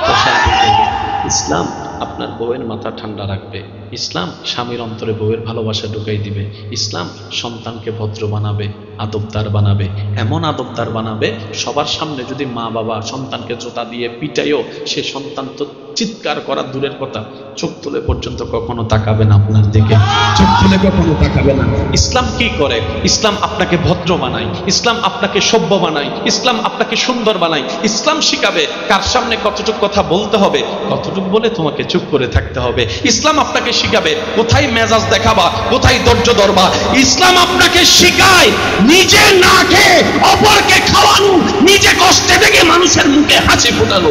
প্রশান্তি করবে। ইসলাম আপনার বউয়ের মাথা ঠান্ডা রাখবে। ইসলাম স্বামীর অন্তরে বউয়ের ভালোবাসা ঢুকাই দিবে। ইসলাম সন্তানকে ভদ্র বানাবে, আদবদার বানাবে, এমন আদবদার বানাবে সবার সামনে যদি মা বাবা সন্তানকে জোতা দিয়ে পিটাইও, সে সন্তান তো চিৎকার করা দূরের কথা, চোখ তুলে পর্যন্ত কখনো তাকাবে না আপনার দিকে, চোখ তুলে কখনো তাকাবে না। ইসলাম কি করে? ইসলাম আপনাকে ভদ্র বানায়, ইসলাম আপনাকে সভ্য বানায়, ইসলাম আপনাকে সুন্দর বানায়। ইসলাম শিখাবে কার সামনে কতটুকু কথা বলতে হবে, কতটুকু বলে তোমাকে চুপ করে থাকতে হবে। ইসলাম আপনাকে শিখাবে কোথায় মেজাজ দেখাবা, কোথায় ধৈর্য ধরবা। ইসলাম আপনাকে শিখায় নিজে না খেয়ে অপরকে খাওয়ানো, নিজে কষ্টে থেকে মানুষের মুখে হাসি ফোটানো।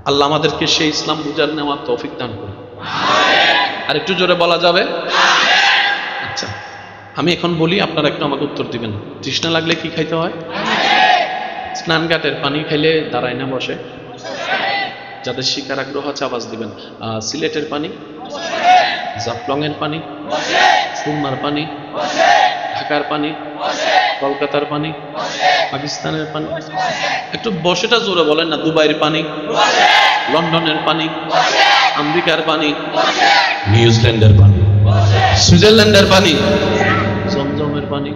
আল্লাহ আমাদেরকে সেই ইসলাম বুঝার নেওয়ার তৌফিক দান করুন। আর একটু জোরে বলা যাবে? আচ্ছা, আমি এখন বলি, আপনারা একটু আমাকে উত্তর দিবেন। তৃষ্ণা লাগলে কি খাইতে হয়? স্নানঘাটের পানি খাইলে দাঁড়ায় না, বসে? যাদের শিকার আগ্রহ আছে আওয়াজ দিবেন। সিলেটের পানি, জাফলং এর পানি, সুরমার পানি, ঢাকার পানি, কলকাতার পানি, পাকিস্তানের পানি, একটু বসেটা জোরে বলেন না। দুবাইয়ের পানি, লন্ডনের পানি, আমেরিকার পানি, নিউজিল্যান্ডের পানি, সুইজারল্যান্ডের পানি, জমজমের পানি,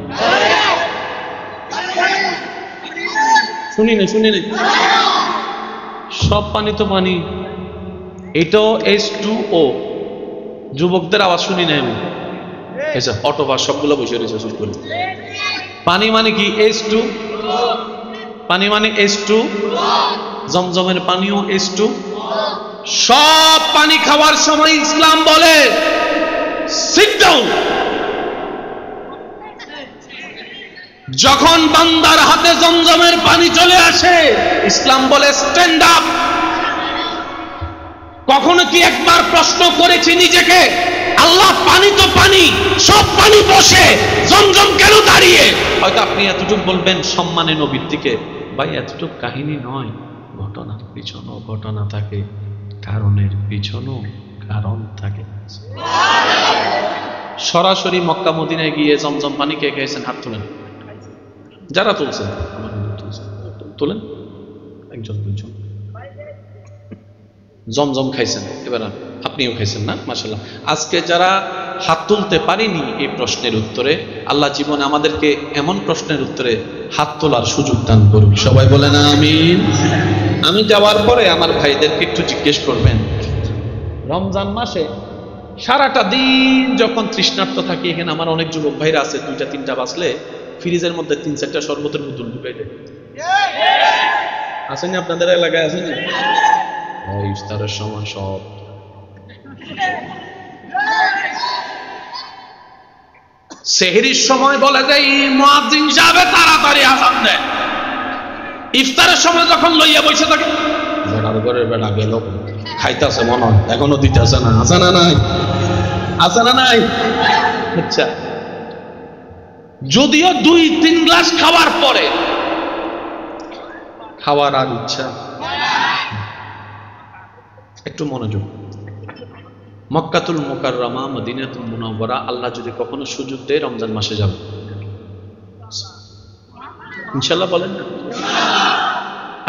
শুনি না সব পানি তো পানি। এটাও H2O। যুবকদের আওয়াজ শুনি না আমি। অটোবাস সবগুলো বসে রয়েছে শুরু করে। পানি মানে কি? H2। পানি মানে H2। জমজমের পানিও H2। সব পানি খাওয়ার সময় ইসলাম বলে সিট ডাউন। যখন বান্দার হাতে জমজমের পানি চলে আসে, ইসলাম বলে স্ট্যান্ড আপ। কখনো কি একবার প্রশ্ন করেছি নিজেকে, আল্লাহ পানি তো পানি, সব পানি বসে, জমজম কেন দাঁড়িয়ে? হয়তো আপনি এতটুকু বলবেন সম্মানে নবীর দিকে, ভাই এতটুকু কাহিনী নয়, ঘটনার পিছনেও ঘটনা থাকে, কারণের পিছনেও কারণ থাকে। সরাসরি মক্কা মদিনায় গিয়ে জমজম পানি কে খেয়েছেন? হাত তুলেন। যারা তুলছেন তোলেন, একজন দুজন। জমজম খাইছেন, এবার আপনিও খাইছেন না? মাশাআল্লাহ। আজকে যারা হাত তুলতে পারিনি এই প্রশ্নের উত্তরে, আল্লাহ জীবনে আমাদেরকে এমন প্রশ্নের উত্তরে হাত তোলার সুযোগ দান করুন। সবাই বলেন আমিন। আমি যাওয়ার পরে আমার ভাইদেরকে একটু জিজ্ঞেস করবেন, রমজান মাসে সারাটা দিন যখন তৃষ্ণার্ত থাকি, এখানে আমার অনেক যুবক ভাইরা আছে, 2টা-3টা বাজলে ফ্রিজের মধ্যে 3-4টা শরবতের বোতল ঢুকাই দেয়। আসেনি আপনাদের এলাকায়? আসেনি? ইফতারের সময় সব সেহরির সময় বলে দেয় মুয়াজ্জিন সাহেব তাড়াতাড়ি আযান দেয়। ইফতারের সময় যখন লইয়া বসে থাকে, বেড়ার ঘরের বেড়া গেল, খাইতেছে মনে হয়, এখনো দিতেছে না। আছে না নাই? আছে না নাই? আচ্ছা, যদিও 2-3 গ্লাস খাওয়ার পরে খাওয়ার আর ইচ্ছা। একটু মনোযোগ। মক্কাতুল মুকাররমা, মদিনাতুল মুনাওয়ারা, আল্লাহ যদি কখনো সুযোগ দেয় রমজান মাসে যাব ইনশাআল্লাহ, বলেন না?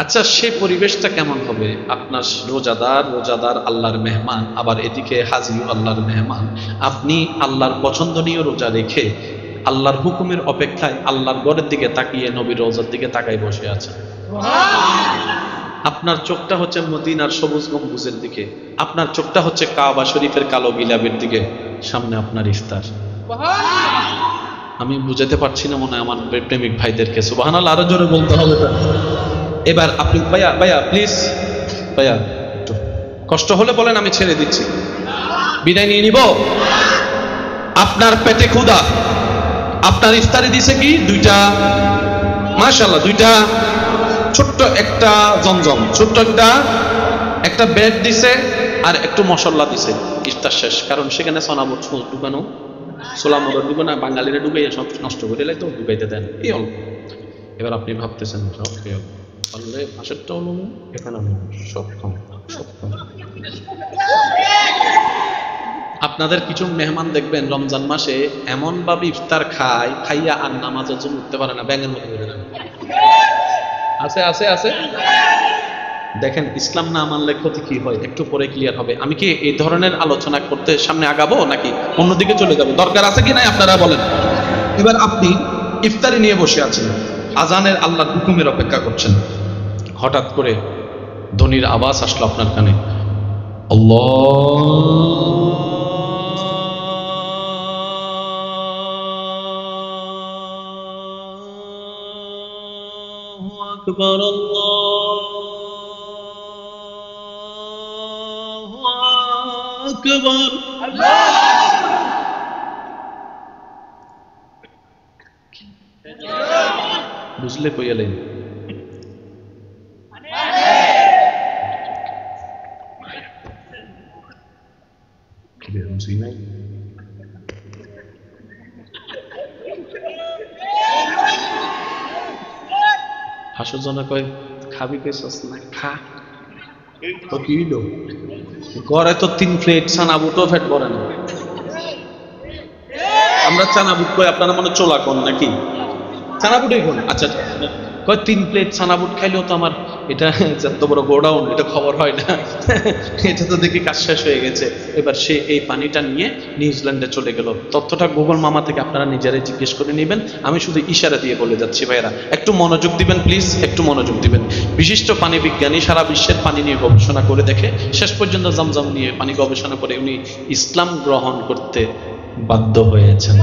আচ্ছা, সেই পরিবেশটা কেমন হবে? আপনার রোজাদার আল্লাহর মেহমান, আবার এদিকে হাজিও আল্লাহর মেহমান। আপনি আল্লাহর পছন্দনীয় রোজা রেখে আল্লাহর হুকুমের অপেক্ষায় আল্লাহর ঘরের দিকে তাকিয়ে নবীর রওজার দিকে তাকাই বসে আছেন। আপনার চোখটা হচ্ছে মদিনার সবুজ গম্বুজের দিকে, আপনার চোখটা হচ্ছে কাবা শরীফের কালো গিলাপের দিকে, সামনে আপনার ইফতার। আমি বুঝাতে পারছি না মনে হয় আমার প্রেমিক ভাইদেরকে। সুবহানাল্লাহ, আরো জোরে বলতে হবে। এবার আপনি ভাইয়া প্লিজ, ভাইয়া একটু কষ্ট হলে বলেন, আমি ছেড়ে দিচ্ছি, বিদায় নিয়ে নিব। আপনার পেটে ক্ষুধা, আপনার ইফতারি দিছে কি? 2টা মাশাআল্লাহ, দুইটা ছোট্ট একটা জমজম, ছোট্ট একটা বেড দিছে আর একটু মশলা দিছে, ইফতার শেষ। কারণ সেখানে সোনামুর ঢুকানো, সোলামুর ঢুকে না, বাঙালিরা ঢুকাইয়া সব নষ্ট করে এলাই তো ঢুকাইতে দেন, এই অল্প। এবার আপনি ভাবতেছেন সব খেয়ে পারলে পাশেরটা হলো এখানে সব কম, সব কম। আপনাদের কিছু মেহমান দেখবেন রমজান মাসে এমন ভাবে ইফতার খায়, খাইয়া আর নামাজের জন্য উঠতে পারে না, ব্যাঙের মতো করে দেন। আছে আছে আছে। দেখেন ইসলাম না মানলে ক্ষতি কি হয় একটু পরে ক্লিয়ার হবে। আমি কি এই ধরনের আলোচনা করতে সামনে আগাবো নাকি অন্যদিকে চলে যাবো? দরকার আছে কি নাই আপনারা বলেন। এবার আপনি ইফতারি নিয়ে বসে আছেন, আজানের আল্লাহর হুকুমের অপেক্ষা করছেন, হঠাৎ করে ধ্বনির আওয়াজ আসলো আপনার কানে, আল্লাহু আকবার, আল্লাহু আকবার। বুঝলে কই এলেন? বুঝি নাই। হাসুজনা কয় খাবি কইছস না, খা। তো কি হইলো? ঘরে তো 3 প্লেট ছানাবুটো ফেট ভরে না। আমরা ছানাবুট কই, আপনারা মনে চোলা কোন নাকি? ছানাবুটই কোন? আচ্ছা কয় 3 প্লেট ছানাবুট খাইলেও তো আমার এটা যত বড় গোডাউন, এটা খবর হয় না। এটা তো দেখি কাজ শেষ হয়ে গেছে। এবার সে এই পানিটা নিয়ে নিউজিল্যান্ডে চলে গেল। তথ্যটা গুগল মামা থেকে আপনারা নিজেরাই জিজ্ঞেস করে নেবেন, আমি শুধু ইশারা দিয়ে বলে যাচ্ছি। ভাইয়েরা একটু মনোযোগ দিবেন প্লিজ, একটু মনোযোগ দিবেন। বিশিষ্ট পানি বিজ্ঞানী, সারা বিশ্বের পানি নিয়ে গবেষণা করে দেখে শেষ পর্যন্ত জমজম নিয়ে পানি গবেষণা করে উনি ইসলাম গ্রহণ করতে বাধ্য হয়েছেন।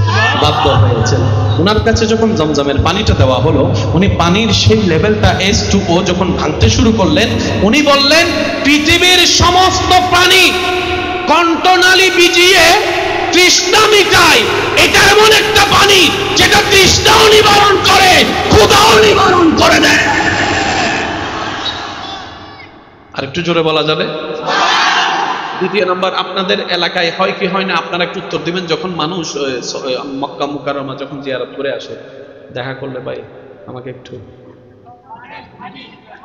ওনার কাছে যখন জমজমের পানিটা দেওয়া হলো, উনি পানির সেই লেভেলটা H2O যখন ভাঙতে শুরু করলেন, উনি বললেন পৃথিবীর সমস্ত প্রাণী কণ্ঠনালী ভিজিয়ে তৃষ্ণা মিটায়, এটা এমন একটা পানি যেটা তৃষ্ণাও নিবারণ করে, ক্ষুধাও নিবারণ করে দেয়। আর একটু জোরে বলা যাবে? দ্বিতীয় নাম্বার, আপনাদের এলাকায় হয় কি হয় না আপনারা একটু উত্তর দিবেন। যখন মানুষ মক্কা মুকাররমা যখন জিয়ারত করে আসে, দেখা করলে ভাই আমাকে একটু,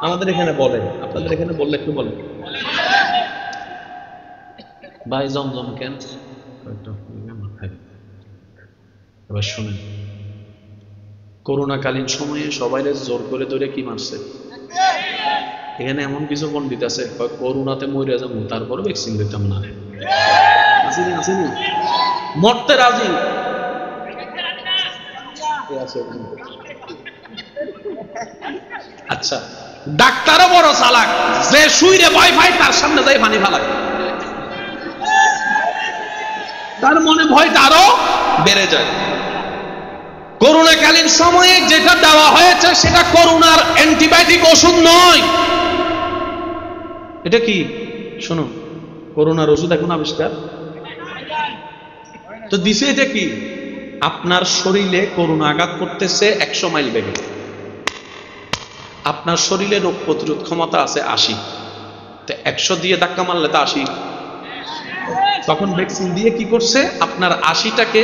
আমাদের এখানে বলেন, আপনাদের এখানে বললে একটু বলেন ভাই জমজম কেন। এবার শুনেন, করোনাকালীন সময়ে সবাই জোর করে ধরে কি মারছে? এখানে এমন কিছু পণ্ডিত আছে করোনাতে মরে যাবো তারপরে ভ্যাকসিন দিতাম না, আসেনি মরতে রাজি। আচ্ছা, ডাক্তারও বড় চালাক, যে শুইরে ভয় পায় তার সামনে যাই পানি ফালায়, তার মনে ভয়টা আরো বেড়ে যায়। করোনাকালীন সময়ে যেটা দেওয়া হয়েছে সেটা করোনার অ্যান্টিবায়োটিক ওষুধ নয়। এটা কি শুনুন, করোনার ওষুধ এখন আবিষ্কার তো দিছে। এটা কি? আপনার শরীরে করোনা আঘাত করতেছে 100 মাইল বেগে, আপনার শরীরে রোগ প্রতিরোধ ক্ষমতা আছে 80, তো 100 দিয়ে ধাক্কা মারলে তো 80। তখন ভ্যাকসিন দিয়ে কি করছে? আপনার 80টাকে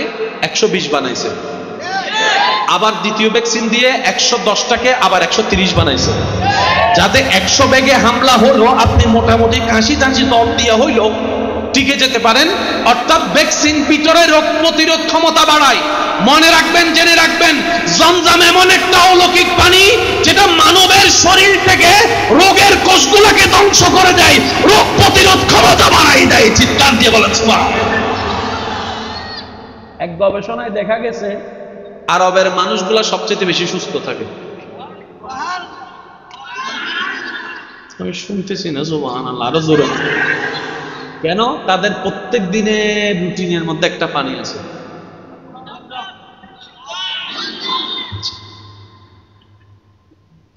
120 বানাইছে, আবার দ্বিতীয় ভ্যাকসিন দিয়ে 110টাকে আবার 130 বানাইছে, যাতে 100 বেগে হামলা হলো আপনি মোটামুটি কাশি টাশি দল দিয়ে হইলো টিকে যেতে পারেন। অর্থাৎ ভ্যাকসিন ভিতরে রোগ প্রতিরোধ ক্ষমতা বাড়ায়। মনে রাখবেন, জেনে রাখবেন, জমজম এমন একটা অলৌকিক পানি যেটা মানবের শরীর থেকে রোগের কোষগুলোকে ধ্বংস করে দেয়, রোগ প্রতিরোধ ক্ষমতা বাড়াই দেয়। চিৎকার দিয়ে বলেন সুবহানাল্লাহ। এক গবেষণায় দেখা গেছে আরবের মানুষগুলা সবচেয়ে বেশি সুস্থ থাকে। আমি শুনতেছি না সুবহানাল্লাহ, আরো জোরে। কেন? তাদের প্রত্যেক দিনের রুটিনের মধ্যে একটা পানি আছে।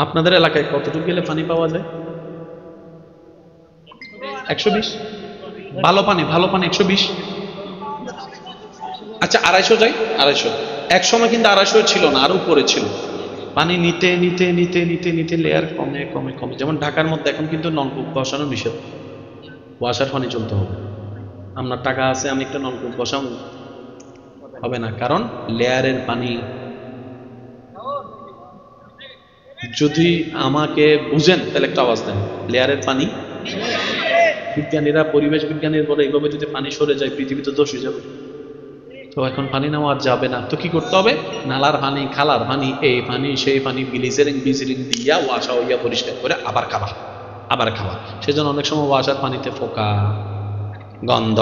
আপনাদের এলাকায় কতটুকু গেলে পানি পাওয়া যায়? 120। ভালো পানি 120। আচ্ছা 250 যাই, 250। এক সময় কিন্তু 250 ছিল না, আরো উপরে ছিল। পানি নিতে নিতে নিতে নিতে নিতে লেয়ার কমে কমে কমে, যেমন ঢাকার মধ্যে এখন কিন্তু নলকূপ বসানো নিষেধ, ওয়াসার পানি চলতে হবে। আপনার টাকা আছে, আমি একটা নলকূপ বসাবো, হবে না, কারণ লেয়ারের পানি। যদি আমাকে বুঝেন তাহলে একটা আওয়াজ দেন, লেয়ারের পানি। বিজ্ঞানীরা, পরিবেশ বিজ্ঞানীর বলে এইভাবে যদি পানি সরে যায় পৃথিবী তো দোষ হয়ে যাবে। তো এখন পানি নেওয়া যাবে না, তো কি করতে হবে? নালার পানি, খালার পানি, এই পানি সেই পানি ব্লিচিং দিয়া ওয়াশা হইয়া পরিষ্কার করে আবার খাবা, আবার খাওয়া। সেজন্য অনেক সময় ওয়াশার পানিতে ফোকা, গন্ধ।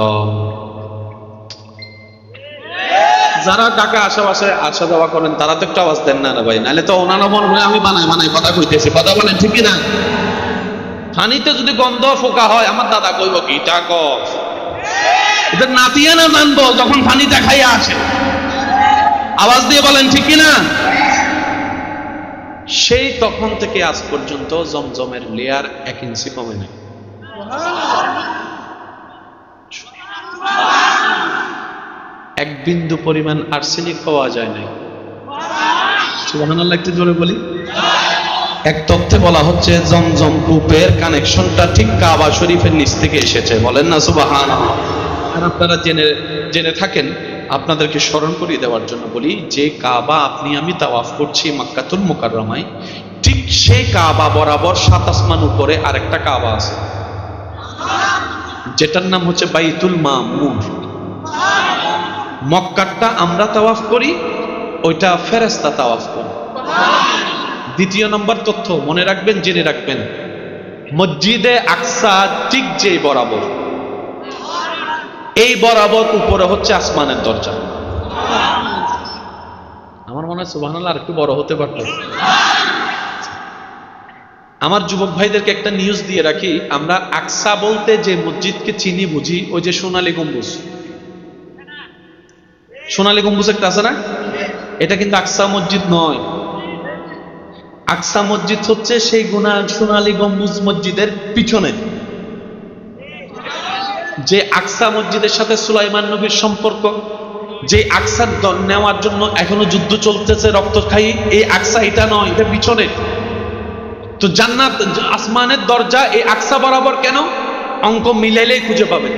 যারা ঢাকা আশেপাশে আসা যাওয়া করেন তারা তো একটু আওয়াজ দেন না ভাই, নাহলে তো ওনারা মনে হয় আমি বানাই বানাই কথা কইতেছি। কথা বলেন ঠিক না? পানিতে যদি গন্ধ ফোকা হয়, আমার দাদা কইব কি টাক এটা নাতিয়ে না জানবো যখন পানি দেখাইয়া আসে। আওয়াজ দিয়ে বলেন ঠিক না? সেই তখন থেকে আজ পর্যন্ত জমজমের লেয়ার 1 ইঞ্চি কমে নাই। এক বিন্দু পরিমাণ আর্সেনিক পাওয়া যায় নাই। সুবহানাল্লাহ, একটু জোরে বলি। এক তথ্যে বলা হচ্ছে জমজম কূপের কানেকশনটা ঠিক কাবা শরীফের নিচ থেকে এসেছে, বলেন না সুবহানাল্লাহ। আর আপনারা জেনে জেনে থাকেন, আপনাদেরকে স্মরণ করিয়ে দেওয়ার জন্য বলি, যে কাবা আপনি আমি তাওয়াফ করছি মক্কাতুল মুকাররমায়, ঠিক সেই কাবা বরাবর 7 আসমান উপরে আরেকটা কাবা আছে, যেটার নাম হচ্ছে বাইতুল মামুর। মক্কাটা আমরা তাওয়াফ করি, ওইটা ফেরেশতা তাওয়াফ করে। দ্বিতীয় নম্বর তথ্য মনে রাখবেন, জেনে রাখবেন, মসজিদে আকসা ঠিক যে বরাবর, এই বরাবর উপরে হচ্ছে আসমানের দরজা। আমার মনে হয় সুবহানাল্লাহ আর একটু বড় হতে পারত। আমার যুবক ভাইদেরকে একটা নিউজ দিয়ে রাখি, আমরা আকসা বলতে যে মসজিদকে চিনি বুঝি, ওই যে সোনালী গম্বুজ, সোনালী গম্বুজ একটা আছে না, এটা কিন্তু আকসা মসজিদ নয়। আকসা মসজিদ হচ্ছে সেই সোনালী গম্বুজ মসজিদের পিছনে। যে আকসা মসজিদের সাথে সুলাইমান নবীর সম্পর্ক, যে আকসা নেওয়ার জন্য এখনো যুদ্ধ চলতেছে, রক্ত খাই, এই আকসা এটা নয়, এটা পিছনে। তো জান্নাত আসমানের দরজা এই আকসা বরাবর কেন? অঙ্ক মিলাইলেই খুঁজে পাবেন।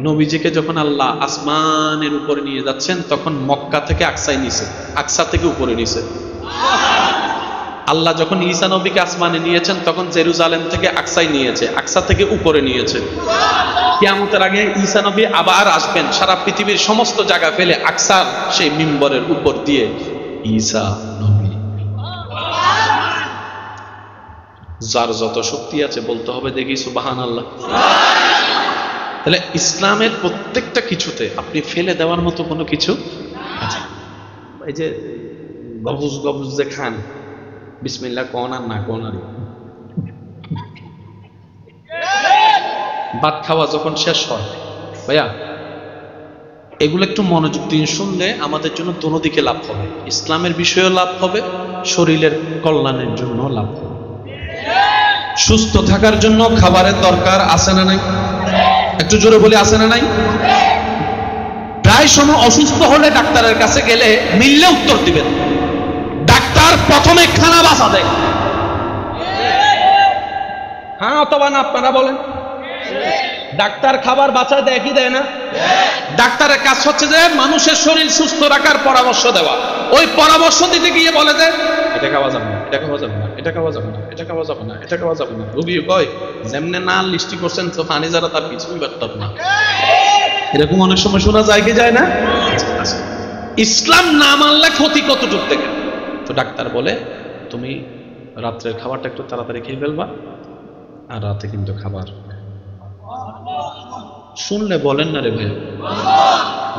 নবীজিকে যখন আল্লাহ আসমানের উপরে নিয়ে যাচ্ছেন, তখন মক্কা থেকে আকসায় নিছে, আকসা থেকে উপরে নিছে। আল্লাহ যখন ঈসা নবীকে আসমানে নিয়েছেন, তখন জেরুজালেম থেকে আকসায় নিয়েছে, আকসা থেকে উপরে নিয়েছে। কিয়ামতের আগে ঈসা নবী আবার আসবেন, সারা পৃথিবীর সমস্ত জায়গা ফেলে আকসা সেই মিম্বরের উপর দিয়ে ঈসা নবী। যার যত শক্তি আছে বলতে হবে দেখি সুবহানাল্লাহ। তাহলে ইসলামের প্রত্যেকটা কিছুতে আপনি ফেলে দেওয়ার মতো কোনো কিছু আছে? এই যে গবুজ গবুজ যে খান, বিসমিল্লাহ কোন আর না কোন, আর ভাত খাওয়া যখন শেষ হয় ভাইয়া, এগুলো একটু মনোযোগ দিয়ে শুনলে আমাদের জন্য দোনো দিকে লাভ হবে। ইসলামের বিষয়েও লাভ হবে, শরীরের কল্যাণের জন্য লাভ হবে। সুস্থ থাকার জন্য খাবারের দরকার আছে না নাই? একটু জোরে বলি, আছে না নাই? প্রায় সময় অসুস্থ হলে ডাক্তারের কাছে গেলে মিললে উত্তর দিবেন, ডাক্তার প্রথমে খানা বাঁচা দেয়। হ্যাঁ অথবা না, আপনারা বলেন। ডাক্তার খাবার বাঁচা দেয় কি দেয় না? ডাক্তারের কাজ হচ্ছে যে মানুষের শরীর সুস্থ রাখার পরামর্শ দেওয়া। ওই পরামর্শ দিতে গিয়ে বলে যে এটা খাওয়া যাবে না, এটা খাওয়া যাবে না, এটা খাওয়া যাবে না, এটা খাওয়া যাবে না, এটা খাওয়া যাবে না। রোগী কয় যেমনে না লিস্টি করছেন তো পানি যারা তার কিছুই পারতাম না। এরকম অনেক সময় শোনা যায় কি যায় না? ইসলাম না মানলে ক্ষতি কতটুক থেকে? তো ডাক্তার বলে তুমি রাত্রের খাবারটা একটু তাড়াতাড়ি খেয়ে ফেলবা, আর রাতে কিন্তু খাবার। শুনলে বলেন না রে ভাই,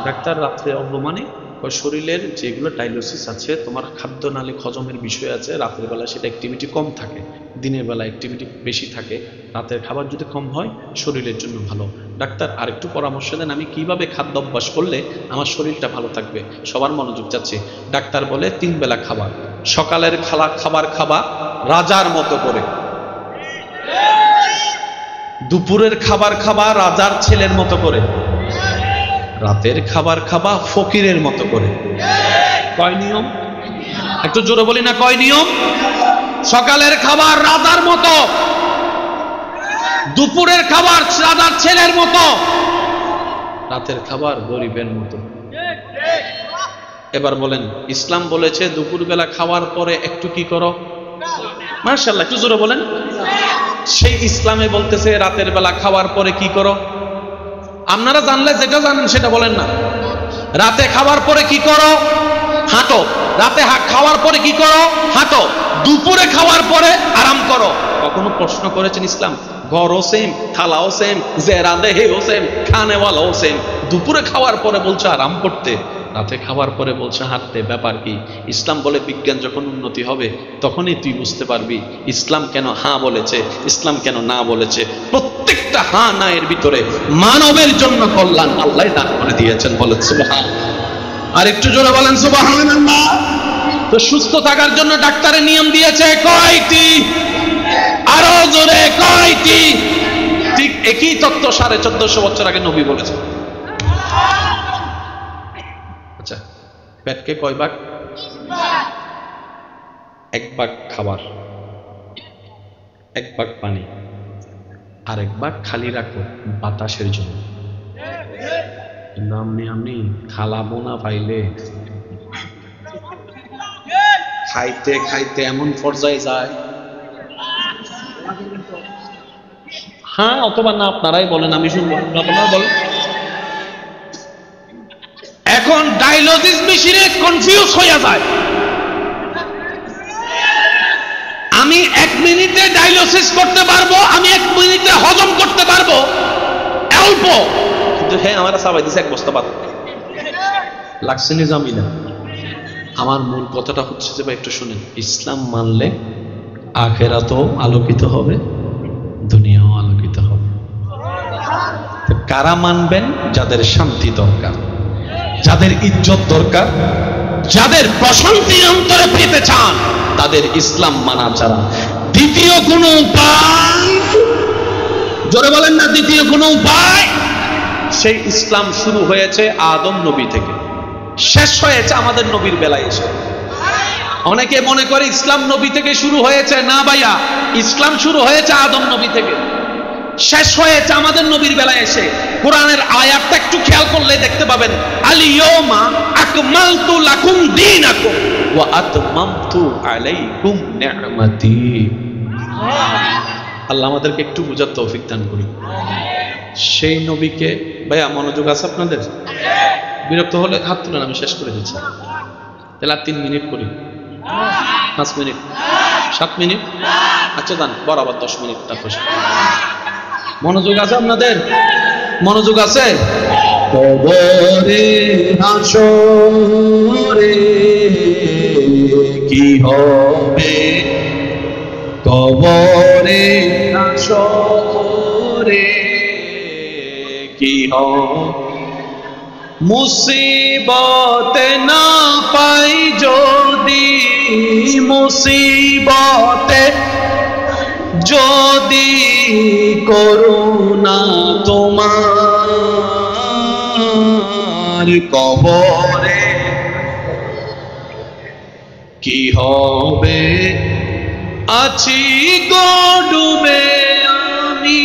ডাক্তার রাত্রে অবমানে শরীরের যেগুলো ডায়ালিসিস আছে, তোমার খাদ্য নালী হজমের বিষয় আছে, রাতের বেলা সেটা অ্যাক্টিভিটি কম থাকে, দিনের বেলা অ্যাক্টিভিটি বেশি থাকে। রাতের খাবার যদি কম হয় শরীরের জন্য ভালো। ডাক্তার আরেকটু পরামর্শ দেন, আমি কিভাবে খাদ্য অভ্যাস করলে আমার শরীরটা ভালো থাকবে? সবার মনোযোগ যাচ্ছে। ডাক্তার বলে 3 বেলা খাবার, সকালের খাবার খাবা রাজার মতো করে, দুপুরের খাবার খাবা রাজার ছেলের মতো করে, রাতের খাবার খাবা ফকিরের মতো করে। কয় নিয়ম? একটু জোরে বলি না, কয় নিয়ম? সকালের খাবার রাজার মতো, দুপুরের খাবার রাজার ছেলের মতো, রাতের খাবার গরিবের মতো। এবার বলেন, ইসলাম বলেছে দুপুরবেলা খাওয়ার পরে একটু কি করো? মাশাআল্লাহ, একটু জোরে বলেন। সেই ইসলামে বলতেছে রাতের বেলা খাওয়ার পরে কি করো? আপনারা জানলে যেটা জানেন সেটা বলেন না। রাতে খাওয়ার পরে কি করো? হাঁটো। রাতে খাওয়ার পরে কি করো? হাঁটো। দুপুরে খাওয়ার পরে আরাম করো। কখনো প্রশ্ন করেছেন ইসলাম? ঘরও সেম, থালাও সেম, জেরা দেহেও সেম, খানেওয়ালাও সেম। দুপুরে খাওয়ার পরে বলছে আরাম করতে, রাতে খাওয়ার পরে বলছে হাঁটতে, ব্যাপার কি? ইসলাম বলে বিজ্ঞান যখন উন্নতি হবে তখনই তুই বুঝতে পারবি ইসলাম কেন হ্যাঁ বলেছে, ইসলাম কেন না বলেছে। প্রত্যেকটা হ্যাঁ না এর ভিতরে মানবের জন্য কল্যাণ আল্লাহ দান করে দিয়েছেন। বলেন সুবহানাল্লাহ। আর একটু জোরে বলেন সুবহানাল্লাহ। তো সুস্থ থাকার জন্য ডাক্তারের নিয়ম দিয়েছে কয়টি? আরো জোরে কয়টি? ঠিক একই তত্ত্ব 1450 বছর আগে নবী বলেছে। আচ্ছা, পেটকে কয় ভাগ? এক ভাগ খাবার, এক ভাগ পানি, আর এক ভাগ খালি রাখো বাতাসের জন্য। আমি খালাবো না পাইলে খাইতে খাইতে এমন পর্যায়ে যায়। হ্যাঁ অথবা না, আপনারাই বলেন, আমি শুনবো। আপনারা বলেন। এখন ডায়ালিসিস মেশিনে কনফিউজ হয়ে যায়। আমি 1 মিনিটে ডায়ালিসিস করতে পারবো, আমি 1 মিনিটে হজম করতে পারবো অল্প, কিন্তু হ্যাঁ আমার সাবাই দিছে 1 বস্তা ভাত লাগছে নিজামি না। আমার মূল কথাটা হচ্ছে যে ভাই একটু শুনেন, ইসলাম মানলে আখিরাতও আলোকিত হবে, দুনিয়াও আলোকিত হবে। কারা মানবেন? যাদের শান্তি দরকার, যাদের ইজ্জত দরকার, যাদের প্রশান্তি অন্তরে পেতে চান, তাদের ইসলাম মানা ছাড়া দ্বিতীয় কোন উপায়, জোরে বলেন না, দ্বিতীয় কোন উপায়। সেই ইসলাম শুরু হয়েছে আদম নবী থেকে, শেষ হয়েছে আমাদের নবীর বেলায় এসে। অনেকে মনে করে ইসলাম নবী থেকে শুরু হয়েছে। না ভাইয়া, ইসলাম শুরু হয়েছে আদম নবী থেকে, শেষ হয়েছে আমাদের নবীর বেলায় এসে। কোরআনের আয়াতটা একটু খেয়াল করলে দেখতে পাবেন, আল-ইয়াওমা আকমালতু লাকুম দীনাকুম ওয়া আতমামতু আলাইকুম নি'মাতি। আল্লাহ আমাদেরকে একটু বুঝার তৌফিক দান করুন। সেই নবীকে, ভাইয়া মনোযোগ আছে আপনাদের? বিরক্ত হলে হাত তুলেন, আমি শেষ করে দিচ্ছি। তাহলে আর 3 মিনিট করি, 5 মিনিট, 7 মিনিট, আচ্ছা দান বরাবর 10 মিনিট। তারপর মনোযোগ আছে আপনাদের? মনোযোগ আছে? কবরে হাসরে কি হবে, কবরে হাসরে কি হবে, মুসিবতে না পাই যদি, মুসিবতে যদি করুণা তোমার, কবরে কি হবে, আছি গো ডুবে আমি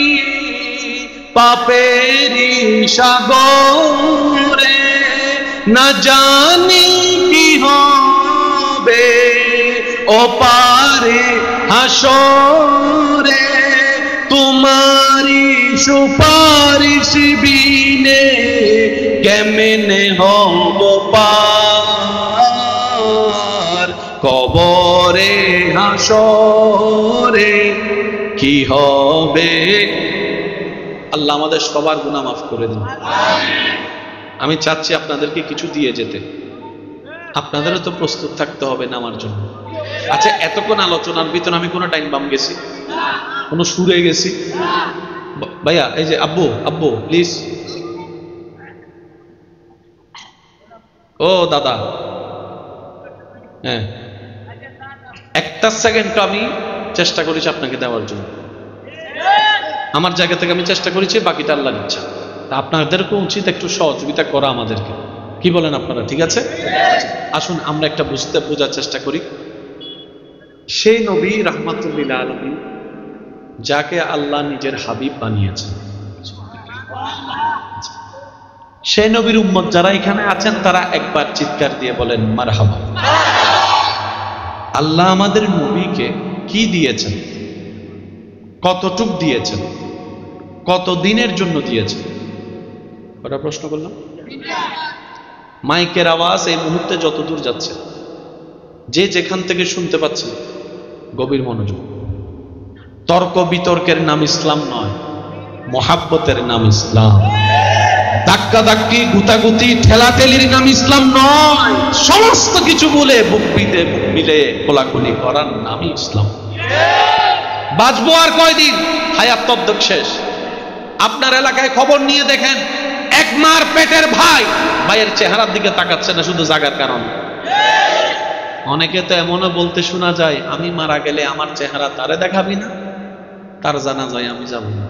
পাপেরি সাগরে, না জানি কি হবে ও পারে হাসরে, তোমারি সুপারিশ বিনে কেমনে হব পার, কবরে হাসরে কি হবে। আল্লাহ আমাদের সবার গুনাহ মাফ করে দিন। আমি চাচ্ছি আপনাদেরকে কিছু দিয়ে যেতে, আপনাদেরও তো প্রস্তুত থাকতে হবে নামার জন্য। আচ্ছা, এতক্ষণ আলোচনার ভিতরে আমি কোনো টাইম বাম গেছি, কোনো সুরে গেছি? ভাইয়া এই যে আব্বু, আব্বু প্লিজ, ও দাদা, হ্যাঁ 1টা সেকেন্ড আমি চেষ্টা করেছি আপনাকে দেওয়ার জন্য। আমার জায়গা থেকে আমি চেষ্টা করেছি, বাকিটা আল্লাহর ইচ্ছা। তা আপনাদেরকে উচিত একটু সহযোগিতা করা আমাদেরকে। কি বলেন আপনারা? ঠিক আছে, আসুন আমরা একটা বোঝার চেষ্টা করি। সেই নবী রাহমাতুল লিল আলামিন যাকে আল্লাহ নিজের হাবিব বানিয়েছেন, সেই নবীর উম্মত যারা এখানে আছেন তারা একবার চিৎকার দিয়ে বলেন মারহাবা। আল্লাহ আমাদের নবীকে কি দিয়েছেন, কতটুক দিয়েছেন, কত দিনের জন্য দিয়েছেন? ওটা প্রশ্ন করলাম। মাইকের আওয়াজ এই মুহূর্তে যত দূর যাচ্ছে, যে যেখান থেকে শুনতে পাচ্ছেন, গভীর মনোযোগ। তর্ক বিতর্কের নাম ইসলাম নয়, মোহাব্বতের নাম ইসলাম। ধাক্কা ধাক্কি গুতাগুতি ঠেলাঠেলির নাম ইসলাম নয়। সমস্ত কিছু বলে বুক মিলে কোলাকুলি করার নামই ইসলাম। বাঁচবো আর কয়দিন? হায়াত তদ্দক শেষ। আপনার এলাকায় খবর নিয়ে দেখেন, এক মার পেটের ভাইয়ের চেহারার দিকে তাকাচ্ছে না শুধু জাগার কারণে। অনেকে তো এমনও বলতে শোনা যায়, আমি মারা গেলে আমার চেহারা তারে দেখাবি না, তার জানা যায় আমি যাব না।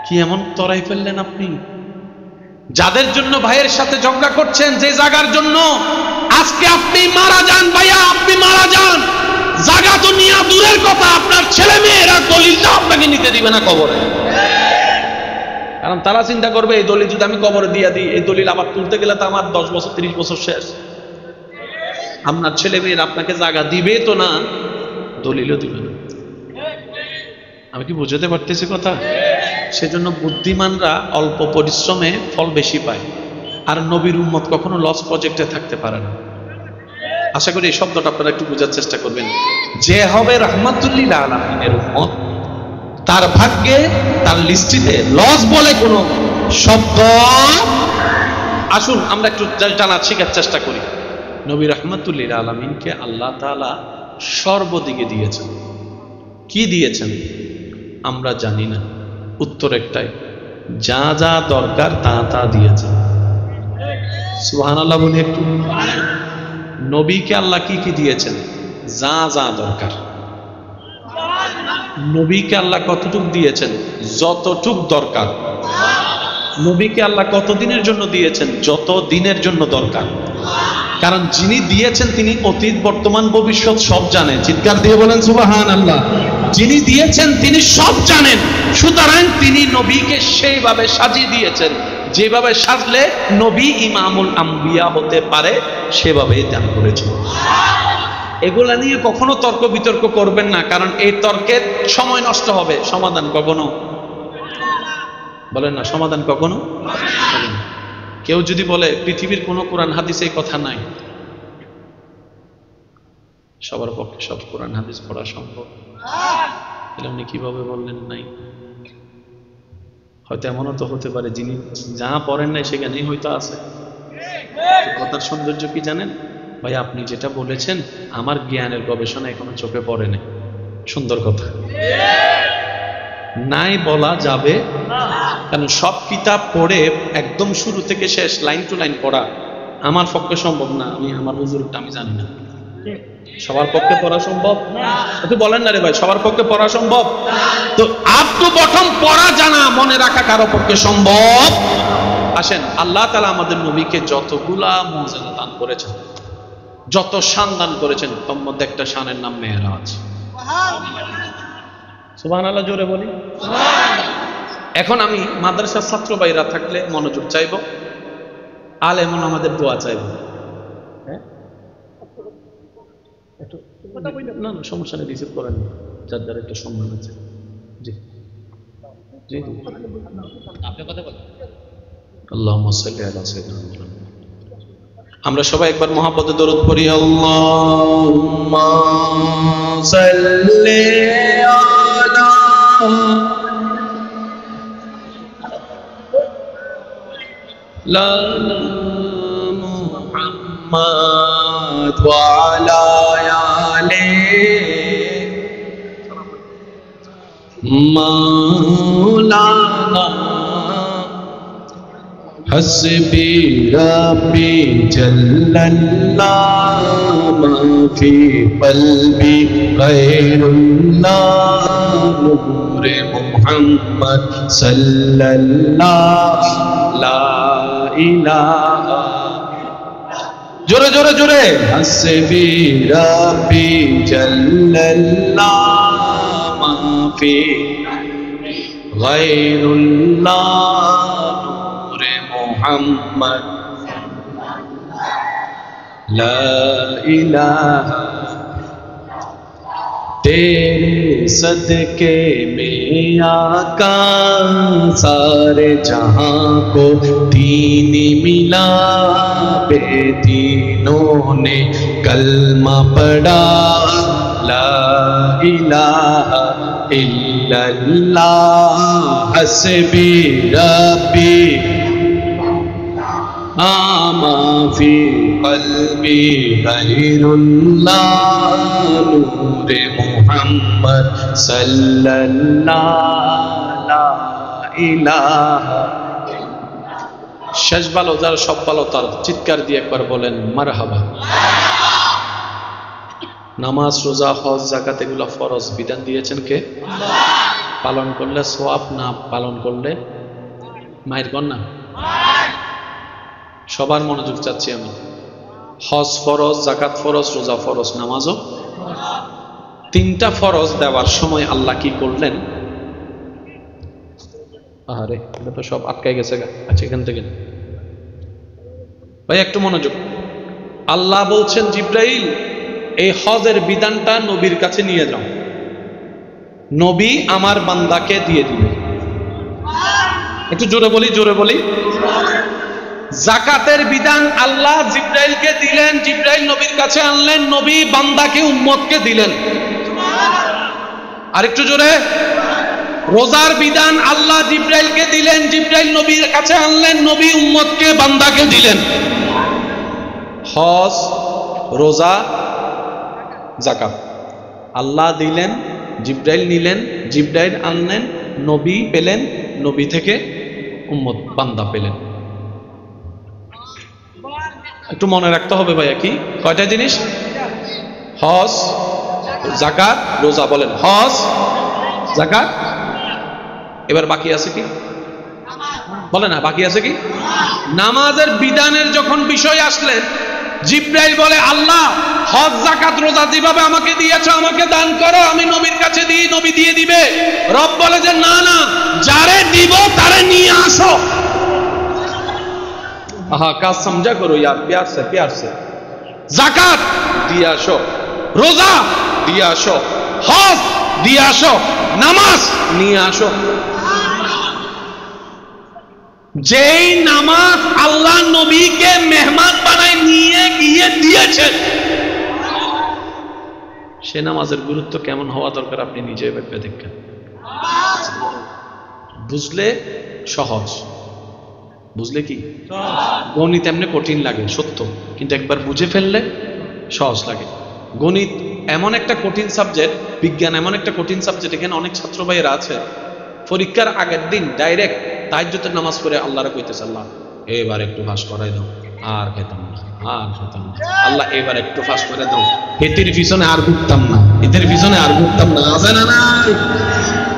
কি এমন তরাই ফেললেন আপনি? যাদের জন্য ভাইয়ের সাথে ঝগড়া করছেন, যে জাগার জন্য, আজকে আপনি মারা যান ভাইয়া, আপনি মারা যান, জাগা তো নিয়ে দূরের কথা, আপনার ছেলে মেয়েরা দলিলটা আপনাকে নিতে দিবে না কবরে। কারণ তারা চিন্তা করবে, এই দলিল যদি আমি কবরে দিয়ে দিই, এই দলিল আবার তুলতে গেলে তো আমার 10 বছর 30 বছর শেষ। আপনার ছেলে মেয়েরা আপনাকে জাগা দিবে তো না, দলিলও দিবে না। আমি কি বুঝাতে পারতেছি কথা? সেজন্য বুদ্ধিমানরা অল্প পরিশ্রমে ফল বেশি পায়, আর নবীর উম্মত কখনো লস প্রজেক্টে থাকতে পারে না। আশা করি এই শব্দটা আপনারা একটু বোঝার চেষ্টা করবেন। যে হবে রাহমাতুল লিল আলামিনের উম্মত, তার ভাগ্যে, তার লিস্টিতে লস বলে কোনো শব্দ। আসুন আমরা একটু জানার শেখার চেষ্টা করি। নবী রাহমাতুল লিল আলামিনকে আল্লাহ তাআলা সর্বদিকে দিয়েছেন। কি দিয়েছেন আমরা জানি না, উত্তর একটাই, যা যা দরকার তা তা দিয়েছেন। সুবহানাল্লাহ বলি একটু। নবীকে আল্লাহ কি কি দিয়েছেন? যা যা দরকার। নবীকে আল্লাহ কতটুক দিয়েছেন? যতটুক দরকার। নবীকে আল্লাহ কত দিনের জন্য দিয়েছেন? যত দিনের জন্য দরকার। কারণ যিনি দিয়েছেন তিনি অতীত, বর্তমান, ভবিষ্যৎ সব জানেন। চিৎকার দিয়ে বলেন সুবহানাল্লাহ। যিনি দিয়েছেন তিনি সব জানেন, সুতরাং তিনি নবীকে সেইভাবে সাজিয়ে দিয়েছেন, যেভাবে সাজলে নবী ইমামুল আম্বিয়া হতে পারে সেভাবেই দান করেছেন। এগুলা নিয়ে কখনো তর্ক বিতর্ক করবেন না, কারণ এই তর্কের সময় নষ্ট হবে, সমাধান কখনো বলেন না, সমাধান কখনো। কেউ যদি বলে পৃথিবীর কোন কোরআন হাদিসে এই কথা নাই, সবার পক্ষে সব কোরআন হাদিস পড়া সম্ভব, তাহলে উনি কিভাবে বললেন নাই? হয়তো এমনও তো হতে পারে যিনি যা পড়েন নাই সেখানেই হয়তো আছে। কথার সৌন্দর্য কি জানেন ভাই? আপনি যেটা বলেছেন আমার জ্ঞানের গবেষণা এখনো চোখে পড়ে নাই। সুন্দর কথা, নাই বলা যাবে, কারণ সব কিতাব পড়ে একদম শুরু থেকে শেষ লাইন টু লাইন পড়া আমার পক্ষে সম্ভব না। আমি আমার হুজুরটা আমি জানি না। সবার পক্ষে পড়া সম্ভব? একটু বলেন না রে ভাই, সবার পক্ষে পড়া সম্ভব? তো আপ টু বটম পড়া জানা মনে রাখা কারো পক্ষে সম্ভব? আসেন, আল্লাহ তাআলা আমাদের নবীকে যতগুলা মুজিজা দান করেছেন, যত শান দান করেছেন, তার মধ্যে একটা শানের নাম মেরাজ। সুবহানাল্লাহ জোরে বলি। এখন আমি মাদ্রাসার ছাত্র ভাইরা থাকলে মনোযোগ চাইবো, আলেমন আমাদের দোয়া চাইবো। হ্যাঁ, না না সমস্যা নেই, রিসিভ করেন, যার যার একটা সম্মান আছে। জি জি আপনি কথা বলেন। আল্লাহুম্মা সাল্লি আলা সাইয়্যিদিনা মুহাম্মাদ। আমরা সবাই একবার মহব্বতে দরুদ পড়ি। আল্লাহুম্মা সাল্লি আলা মুহাম্মাদ ওয়া আলা আলি মাওলানা হাসবি রাব্বি জাল্লাল্লাহ মা ফি কলবি গায়রুল্লাহ নূরে মুহাম্মদ সাল্লাল্লাহু লা ইলাহা জোরে জোরে জোরে হাসবি রাব্বি জাল্লাল্লাহু মাফি গায়রুল্লাহ নূরে মুহাম্মদ লা ইলাহা तेरे सदके में आका सारे जहां को दीन मिला बेदीनों ने कलमा पढ़ा ला इलाहा इल्लल्लाह हस्बी रब्बी आमा फी कल्बी गैरुल्लाह नूरे मुहम्मद सल्लल्लाहु ला इलाहा শেষ ভালো যার সব ভালো তার চিৎকার দিয়ে একবার বলেন মারহাবা। নামাজ রোজা হজ যাকাত এগুলো ফরজ, বিধান দিয়েছেন কে? পালন করলে সওয়াব, না পালন করলে মায়ের কন্যা। সবার মনোযোগ চাচ্ছি আমি। হজ ফরজ, যাকাত ফরজ, রোজা ফরজ, নামাজও। তিনটা ফরজ দেওয়ার সময় আল্লাহ কি করলেন? আরে এটা তো সব আটকাই গেছে। আচ্ছা এখান থেকে ভাই একটু মনোযোগ। আল্লাহ বলছেন জিব্রাইল এই হজের বিধানটা নবীর কাছে নিয়ে যাও, নবী আমার বান্দাকে দিয়ে দিবে। একটু জোরে বলি, জোরে বলি। যাকাতের বিধান আল্লাহ জিব্রাইলকে দিলেন, জিব্রাইল নবীর কাছে আনলেন, নবী বান্দাকে উম্মতকে দিলেন। আরেকটু জোরে। রোজার বিধান আল্লাহ জিব্রাইলকে দিলেন, জিব্রাইল নবীর কাছে আনলেন, নবী উম্মতকে বান্দাকে দিলেন। হজ, রোজা, যাকাত আল্লাহ দিলেন, জিব্রাইল নিলেন, জিব্রাইল আনলেন, নবী পেলেন, নবী থেকে উম্মত বান্দা পেলেন। একটু মনে রাখতে হবে ভাইয়া, কি কয়টা জিনিস? হজ, যাকাত, রোজা। বলেন হজ, যাকাত। এবার বাকি আছে কি? বলে না বাকি আছে কি? নামাজের বিধানের যখন বিষয় আসলেন, জিব্রাইল বলে আল্লাহ হজ, যাকাত, রোজা যেভাবে আমাকে দিয়েছো আমাকে দান করো, আমি নবীর কাছে দিই, নবী দিয়ে দিবে। রব বলে যে না না, যারে দিব তারে নিয়ে আসো। हाँ का समझा करो यार, प्यार से प्यार से। जाकात दिया আসো, রোজা দিয়ে আসো, হজ দিয়ে আসো, নামাজ নিয়ে আসো। যেই নামাজ আল্লাহ নবীকে মেহমান বানায় নিয়ে গিয়ে দিয়েছেন, সে নামাজের গুরুত্ব কেমন হওয়া দরকার আপনি নিজে ভেবে দেখেন। বুঝলে সহজ, বুঝলে কি গণিত এমনি কঠিন লাগে সত্য, কিন্তু একবার বুঝে ফেললে সহজ লাগে। গণিত এমন একটা কঠিন সাবজেক্ট, বিজ্ঞান এমন একটা কঠিন সাবজেক্ট, এখানে অনেক ছাত্র ভাইয়েরা আছে পরীক্ষার আগের দিন ডাইরেক্ট তাহাজ্জুদের নামাজ পড়ে আল্লাহরে কইতেছে আল্লাহ এবার একটু ফাঁস করাই দাও, আর খেতাম না, আর খেতাম না, আল্লাহ এবার একটু ফাঁস করে দাও, এদের পিছনে আর ঘুরতাম না, এদের পিছনে আর ঘুরতাম না, আছে না না?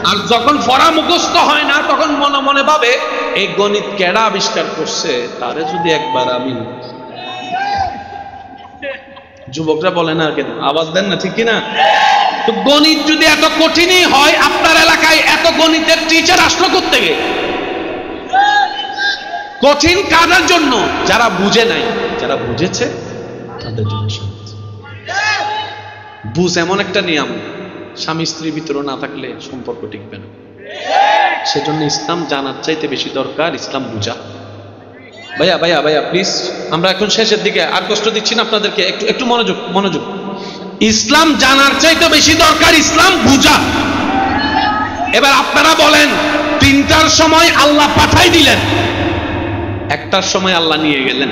আর যখন পড়া মুখস্থ হয় না তখন মনে মনে ভাবে এই গণিত কেডা আবিষ্কার করছে, তারে যদি একবার আমি। যুবকরা বলে না কেন, আওয়াজ দেন না, ঠিক কিনা? তো গণিত যদি এত কঠিনই হয়, আপনার এলাকায় এত গণিতের টিচার আসলো কোত্থেকে? কঠিন কাদের জন্য? যারা বুঝে নাই, যারা বুঝেছে তাদের জন্য সহজ। বুঝ এমন একটা নিয়ম, স্বামী স্ত্রীর ভিতরে না থাকলে সম্পর্ক টিকবে না। সেজন্য ইসলাম জানার চাইতে বেশি দরকার ইসলাম বুঝা। ভাইয়া ভাইয়া ভাইয়া প্লিজ, আমরা এখন শেষের দিকে, আর কষ্ট দিচ্ছি না আপনাদেরকে, একটু একটু মনোযোগ মনোযোগ। ইসলাম জানার চাইতে বেশি দরকার ইসলাম বুঝা। এবার আপনারা বলেন, 3টার সময় আল্লাহ পাঠাই দিলেন, 1টার সময় আল্লাহ নিয়ে গেলেন।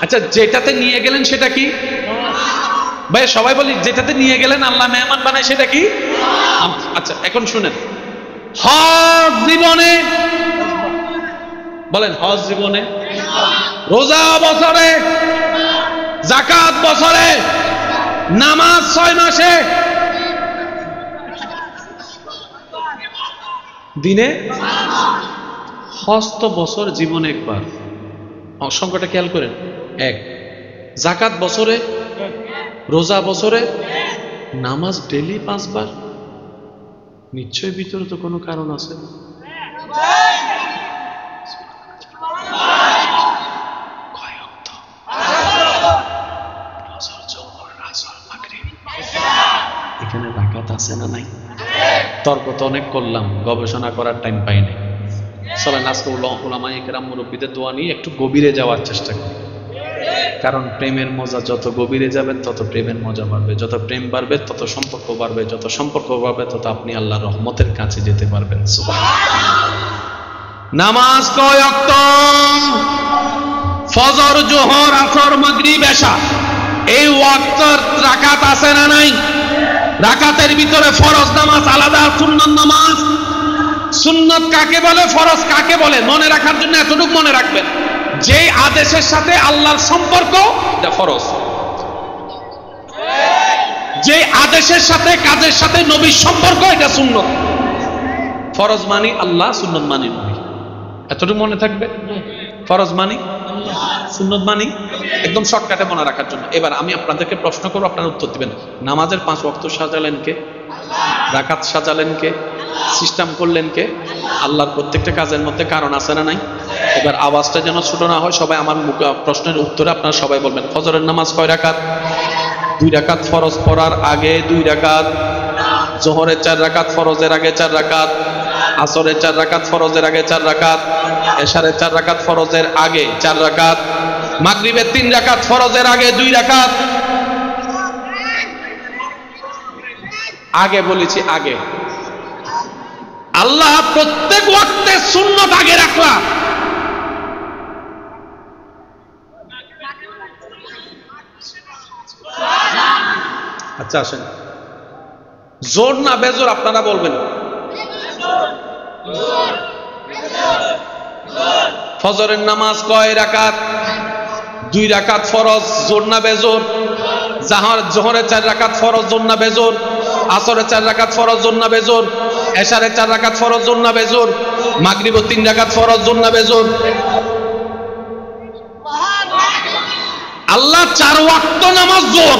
আচ্ছা যেটাতে নিয়ে গেলেন সেটা কি? ভাই সবাই বলি, যেটাতে নিয়ে গেলেন আল্লাহ মেহমান বানায় সেটা কি? আচ্ছা এখন শুনেন, হজ জীবনে, বলেন হজ জীবনে, রোজা বছরে, যাকাত বছরে, নামাজ 6 মাসে, দিনে হজ তো বছর জীবনে একবার, সংখ্যাটা খেয়াল করেন, এক। জাকাত বছরে, রোজা বছরে, নামাজ ডেলি 5 বার। নিশ্চয়ই ভিতরে তো কোনো কারণ আছে। এখানে রাকাত আছে না নাই? তর্ক তো অনেক করলাম, গবেষণা করার টাইম পাই নাই। চলেন আজকে উলামায়ে কেরাম মুরব্বীদের দোয়া নিয়ে একটু গভীরে যাওয়ার চেষ্টা করি। কারণ প্রেমের মজা, যত গভীরে যাবেন তত প্রেমের মজা বাড়বে, যত প্রেম বাড়বে তত সম্পর্ক বাড়বে, যত সম্পর্ক বাড়বে তত আপনি আল্লাহর রহমতের কাছে যেতে পারবেন। সুবহানাল্লাহ। নামাজ কয় ওয়াক্ত? ফজর, জোহর, আসর, মাগরিব, এশা। এই ওয়াক্তের রাকাত আছে না নাই? রাকাতের ভিতরে ফরজ নামাজ আলাদা, সুন্নত নামাজ। সুন্নত কাকে বলে, ফরজ কাকে বলে? মনে রাখার জন্য এতটুকু মনে রাখবেন, যে আদেশের সাথে আল্লাহর সম্পর্ক এটা ফরজ, যে আদেশের সাথে কাজের সাথে নবীর সম্পর্ক এটা সুন্নত। ফরজ মানি আল্লাহ, সুন্নত মানি নবী। এতটুকু মনে থাকবে। ফরজ মানি, সুন্নত মানি, একদম শর্টকাটে মনে রাখার জন্য। এবার আমি আপনাদেরকে প্রশ্ন করব, আপনারা উত্তর দিবেন। নামাজের 5 ওয়াক্ত সাজালেন কে? রাকাত সাজালেন কে? সিস্টেম করলেন কে? আল্লাহর প্রত্যেকটা কাজের মধ্যে কারণ আছে না নাই? এবার আওয়াজটা যেন ছোট না হয়, সবাই আমার প্রশ্নের উত্তরে আপনারা সবাই বলবেন। ফজরের নামাজ কয় রাকাত? 2 রাকাত ফরজ পড়ার আগে 2 রাকাত, জোহরের 4 রাকাত ফরজের আগে 4 রাকাত, আসরের 4 রাকাত ফরজের আগে 4 রাকাত, এশারের 4 রাকাত ফরজের আগে 4 রাকাত, মাগরিবের 3 রাকাত ফরজের আগে 2 রাকাত। আগে বলেছি, আগে। আল্লাহ প্রত্যেক ওয়াক্তে সুন্নত আগে রাখলাম। আচ্ছা আসেন, জোর না বেজোর আপনারা বলবেন। ফজরের নামাজ কয় রাকাত? 2 রাকাত ফরজ, জোর না বেজোর? জোহরের 4 রাকাত ফরজ, জোর না বেজোর? আসরের 4 রাকাত ফরজ, জোর না বেজোর? এশারের 4 রাকাত ফরজ, জোর না বেজোর? মাগরিবের 3 রাকাত ফরজ, জোর না বেজোর? আল্লাহ 4 ওয়াক্ত নামাজ জোর,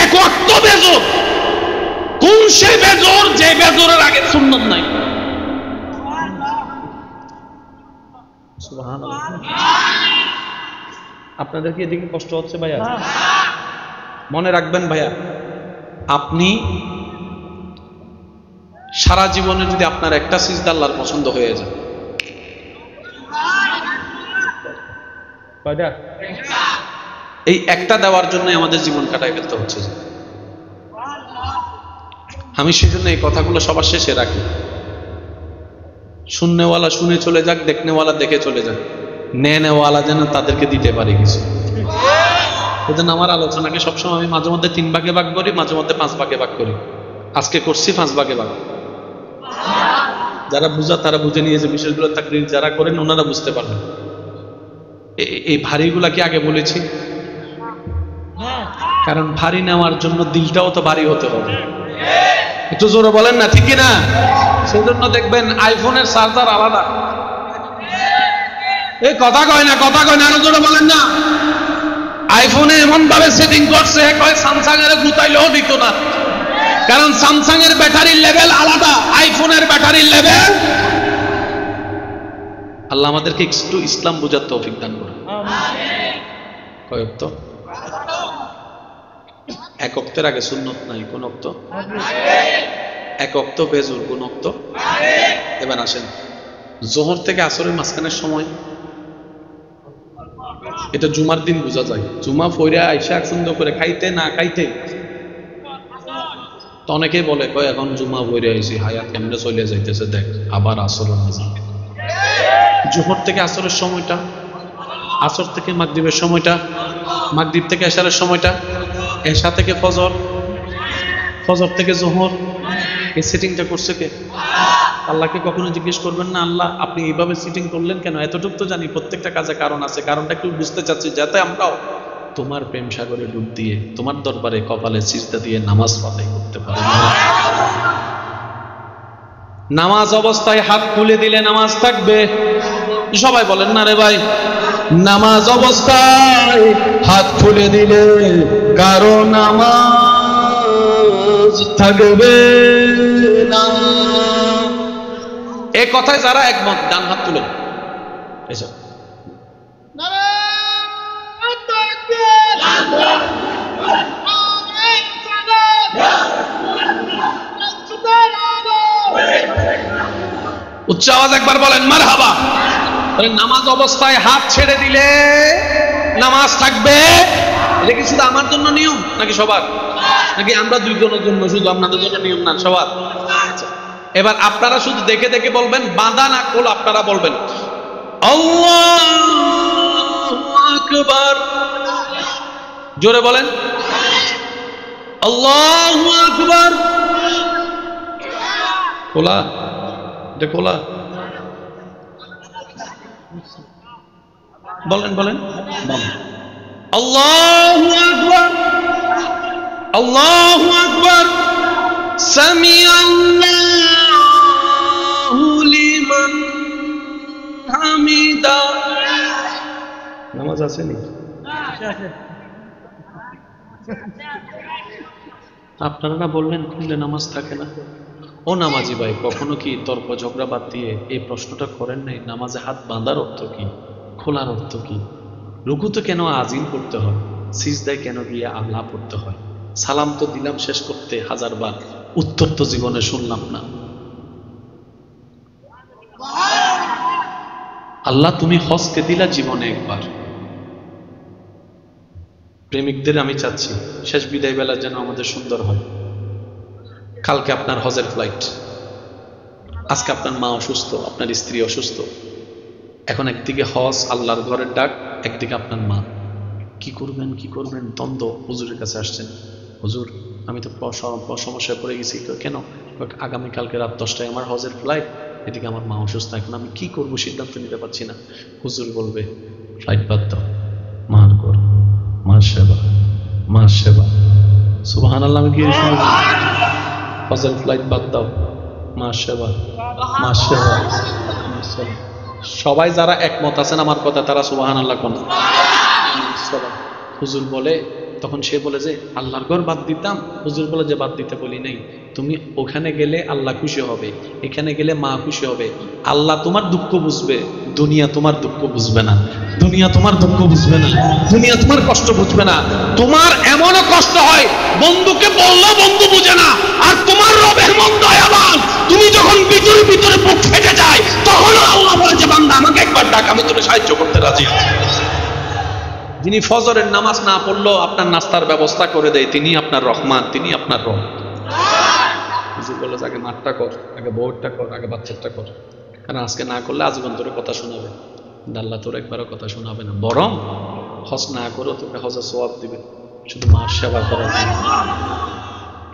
1 ওয়াক্ত বেজোর। কোন সে বেজোর যে বেজোরের আগে সুন্নত নাই? সুবহানাল্লাহ। আপনাদের কি এদিকে কষ্ট হচ্ছে ভাইয়া? মনে রাখবেন ভাইয়া, আপনি সারা জীবনে যদি আপনার একটা সিজদা আল্লাহর পছন্দ হয়ে যায়, এই একটা দেওয়ার জন্য আমাদের জীবন কাটাই ফেলতে হচ্ছে। আমি সেজন্য এই কথাগুলো সবার শেষে রাখি। শুননেওয়ালা শুনে চলে যাক, দেখনেওয়ালা দেখে চলে যাক, নেওয়ালা যেন তাদেরকে দিতে পারে কিছু। সেজন্য আমার আলোচনাকে সবসময় আমি মাঝে মধ্যে 3 ভাগে ভাগ করি, মাঝে মধ্যে 5 ভাগে ভাগ করি। আজকে করছি 5 ভাগে ভাগ। যারা বুঝা তারা বুঝে নিয়েছে, বিষয়গুলো তাকরীর যারা করেন ওনারা বুঝতে পারবেন। এই ভারীগুলা কি আগে বলেছি? কারণ ভারী নেওয়ার জন্য দিলটাও তো ভারী হতে হবে। একটু জোরে বলেন না, ঠিক না? সেই জন্য দেখবেন আইফোনের চার্জার আলাদা। এই কথা কয় না, কথা কয় না, আরো জোরে বলেন না। আইফোনে এমন ভাবে সেটিং করছে, কয় স্যামসাং এর গুতাইলেও দিত না। কারণ স্যামসাং এর ব্যাটারির লেভেল আলাদা, আইফোনের ব্যাটারির লেভেল। আল্লাহ আমাদেরকে একটু ইসলাম বুঝার তৌফিক দান করুন। কয় ওয়াক্ত? 1 ওয়াক্তের আগে সুন্নত নাই। কোন ওয়াক্ত? 1 ওয়াক্ত বেজুর। কোন ওয়াক্ত? এবার আসেন, জোহর থেকে আসরের মাঝখানের সময়, এটা জুমার দিন বোঝা যায়। জুমা ফইরা আইসা সুন্দর করে খাইতে না খাইতে তো অনেকেই বলে, কয় এখন জুমা ফইরা আইসি, হায়াত কেমনে চলে যাইতেছে দেখ, আবার আসরের নামাজ। জোহর থেকে আসরের সময়টা, আসর থেকে মাগরিবের সময়টা, মাগরিব থেকে এশারের সময়টা, এশা থেকে ফজর, ফজর থেকে জোহর। এই সেটিংটা করছে কে? আল্লাহকে কখনো জিজ্ঞেস করবেন না, আল্লাহ আপনি এইভাবে সিটিং করলেন কেন? এতটুকু তো জানি প্রত্যেকটা কাজে কারণ আছে, কারণটা একটু বুঝতে চাচ্ছি, যাতে আমরাও তোমার প্রেম সাগরে ডুব দিয়ে, তোমার দরবারে কপালে সিজদা দিয়ে নামাজ আদায় করতে পারি। নামাজ অবস্থায় হাত খুলে দিলে নামাজ থাকবে? সবাই বলেন না রে ভাই। নামাজ অবস্থায় হাত খুলে দিলে কারো নামাজ থাকবে না। এ কথায় যারা একমত ডান হাত তুলেন। এসব উচ্চ আওয়াজ একবার বলেন মারহাবা। নামাজ অবস্থায় হাত ছেড়ে দিলে নামাজ থাকবে। এটা কি শুধু আমার জন্য নিয়ম নাকি সবার? নাকি আমরা দুইজনের জন্য শুধু, আপনাদের জন্য নিয়ম না সবার? এবার আপনারা শুধু দেখে দেখে বলবেন, বাঁধা না খোল আপনারা বলবেন আল্লাহু আকবার। জোরে বলেন আল্লাহু আকবার। খোলা, এটা খোলা। বলেন বলেন আল্লাহু আকবার আল্লাহু আকবার সামিআল্লাহু লিমান হামিদা। নামাজ আছে নি? আপনারা না বললেন খুললে নামাজ থাকে না? ও নামাজি ভাই, কখনো কি তর্ক ঝগড়া বাদ দিয়ে এই প্রশ্নটা করেন নাই, নামাজে হাত বাঁধার অর্থ কি, খোলার অর্থ কি? রুকুতে কেন আজিম করতে হয়? সিজদায় কেন গিয়ে আল্লাহ পড়তে হয়? সালাম তো দিলাম শেষ করতে 1000 বার, উত্তর তো জীবনে শুনলাম না। আল্লাহ তুমি হজকে দিলা জীবনে একবার। প্রেমিকদের আমি চাচ্ছি শেষ বিদায় বেলা যেন আমাদের সুন্দর হয়। কালকে আপনার হজের ফ্লাইট, আজকে আপনার মা অসুস্থ, আপনার স্ত্রী অসুস্থ, এখন একদিকে হজ আল্লাহর ঘরের ডাক, একদিকে আপনার মা। কি করবেন কি করবেন দ্বন্দ্ব। হুজুরের কাছে আসছেন, হুজুর আমি তো সমস্যায় পড়ে গেছি। কেন? আগামীকালকে রাত 10টায় আমার হজের ফ্লাইট, এদিকে আমার মা অসুস্থ, এখন আমি কি করব সিদ্ধান্ত নিতে পারছি না। হুজুর বলবে ফ্লাইট বাদ দাও, মার কর, মার সেবা, মার সেবা। সুবহানাল্লাহ। আমি কি হজের ফ্লাইট বাদ দাও, মার সেবা, মার সেবা। সবাই যারা একমত আছেন আমার কথা তারা সুবহানাল্লাহ কোন। হুজুর বলে, তখন সে বলে যে আল্লাহর ঘর বাদ দিতাম। হুজুর বলে যে বাদ দিতে বলি নাই, তুমি ওখানে গেলে আল্লাহ খুশি হবে, এখানে গেলে মা খুশি হবে। আল্লাহ তোমার দুঃখ বুঝবে, দুনিয়া তোমার দুঃখ বুঝবে না। দুনিয়া তোমার দুঃখ বুঝবে না, দুনিয়া তোমার কষ্ট বুঝবে না। তোমার এমনও কষ্ট হয় বন্ধুকে বললেও বন্ধু বুঝে না, আর তোমার রব এমন দয়াবান, তুমি যখন ভিতরে ভিতরে বুক ফেটে যায় তখন আল্লাহ বলে যে বান্দা আমাকে একবার ডাক, আমি তোকে সাহায্য করতে রাজি আছি। যিনি ফজরের নামাজ না পড়লেও আপনার নাস্তার ব্যবস্থা করে দেয়, তিনি আপনার রহমান, তিনি আপনার রব। হুজুর বলে আগে মাঠটা কর, আগে বউরটা কর, আগে বাচ্চাটা কর, কারণ আজকে না করলে আজীবন তোরে কথা শোনাবে। আল্লাহ তোর একবারও কথা শোনাবে না, বরং হজ না করো তোকে হজের সওয়াব দিবে, শুধু মার সেবা করার জন্য।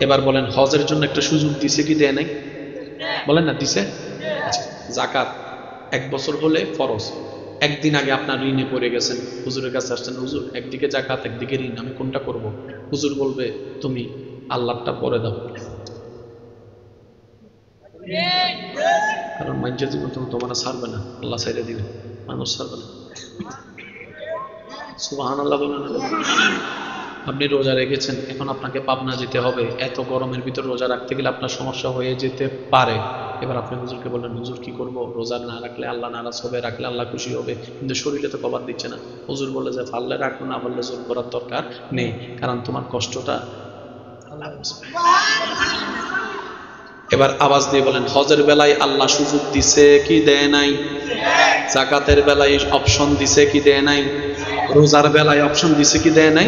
এবার বলেন হজের জন্য একটা সুযোগ দিছে কি দেয় নাই? বলেন না দিছে। যাকাত 1 বছর হলে ফরজ, একদিন আগে আপনার ঋণে পড়ে গেছেন, হুজুরের কাছে আসছেন, হুজুর একদিকে যাকাত একদিকে ঋণ, আমি কোনটা করব? হুজুর বলবে তুমি আল্লাহটা পরে দাও, কারণ মানুষের জীবন তুমি তোমার ছাড়বে না, আল্লাহ ছেড়ে দিবে, মানুষ ছাড়বে না। সুবহানাল্লাহ বলেন। আপনি রোজা রেখেছেন, এখন আপনাকে পাবনা যেতে হবে, এত গরমের ভিতর রোজা রাখতে গেলে আপনার সমস্যা হয়ে যেতে পারে। এবার আপনি হুজুরকে বললেন হুজুর কি করব, রোজা না রাখলে আল্লাহ নারাজ হবে, রাখলে আল্লাহ খুশি হবে, কিন্তু শরীরে তো কবার দিচ্ছে না। হুজুর বলে যে পারলে রাখো, না পারলে জোর করার দরকার নেই, কারণ তোমার কষ্টটা আল্লাহ বুঝবে। এবার আওয়াজ দিয়ে বলেন হজের বেলায় আল্লাহ সুযোগ দিছে কি দেয় নাই? যাকাতের বেলায় অপশন দিছে কি দেয় নাই? রোজার বেলায় অপশন দিছে কি দেয় নাই?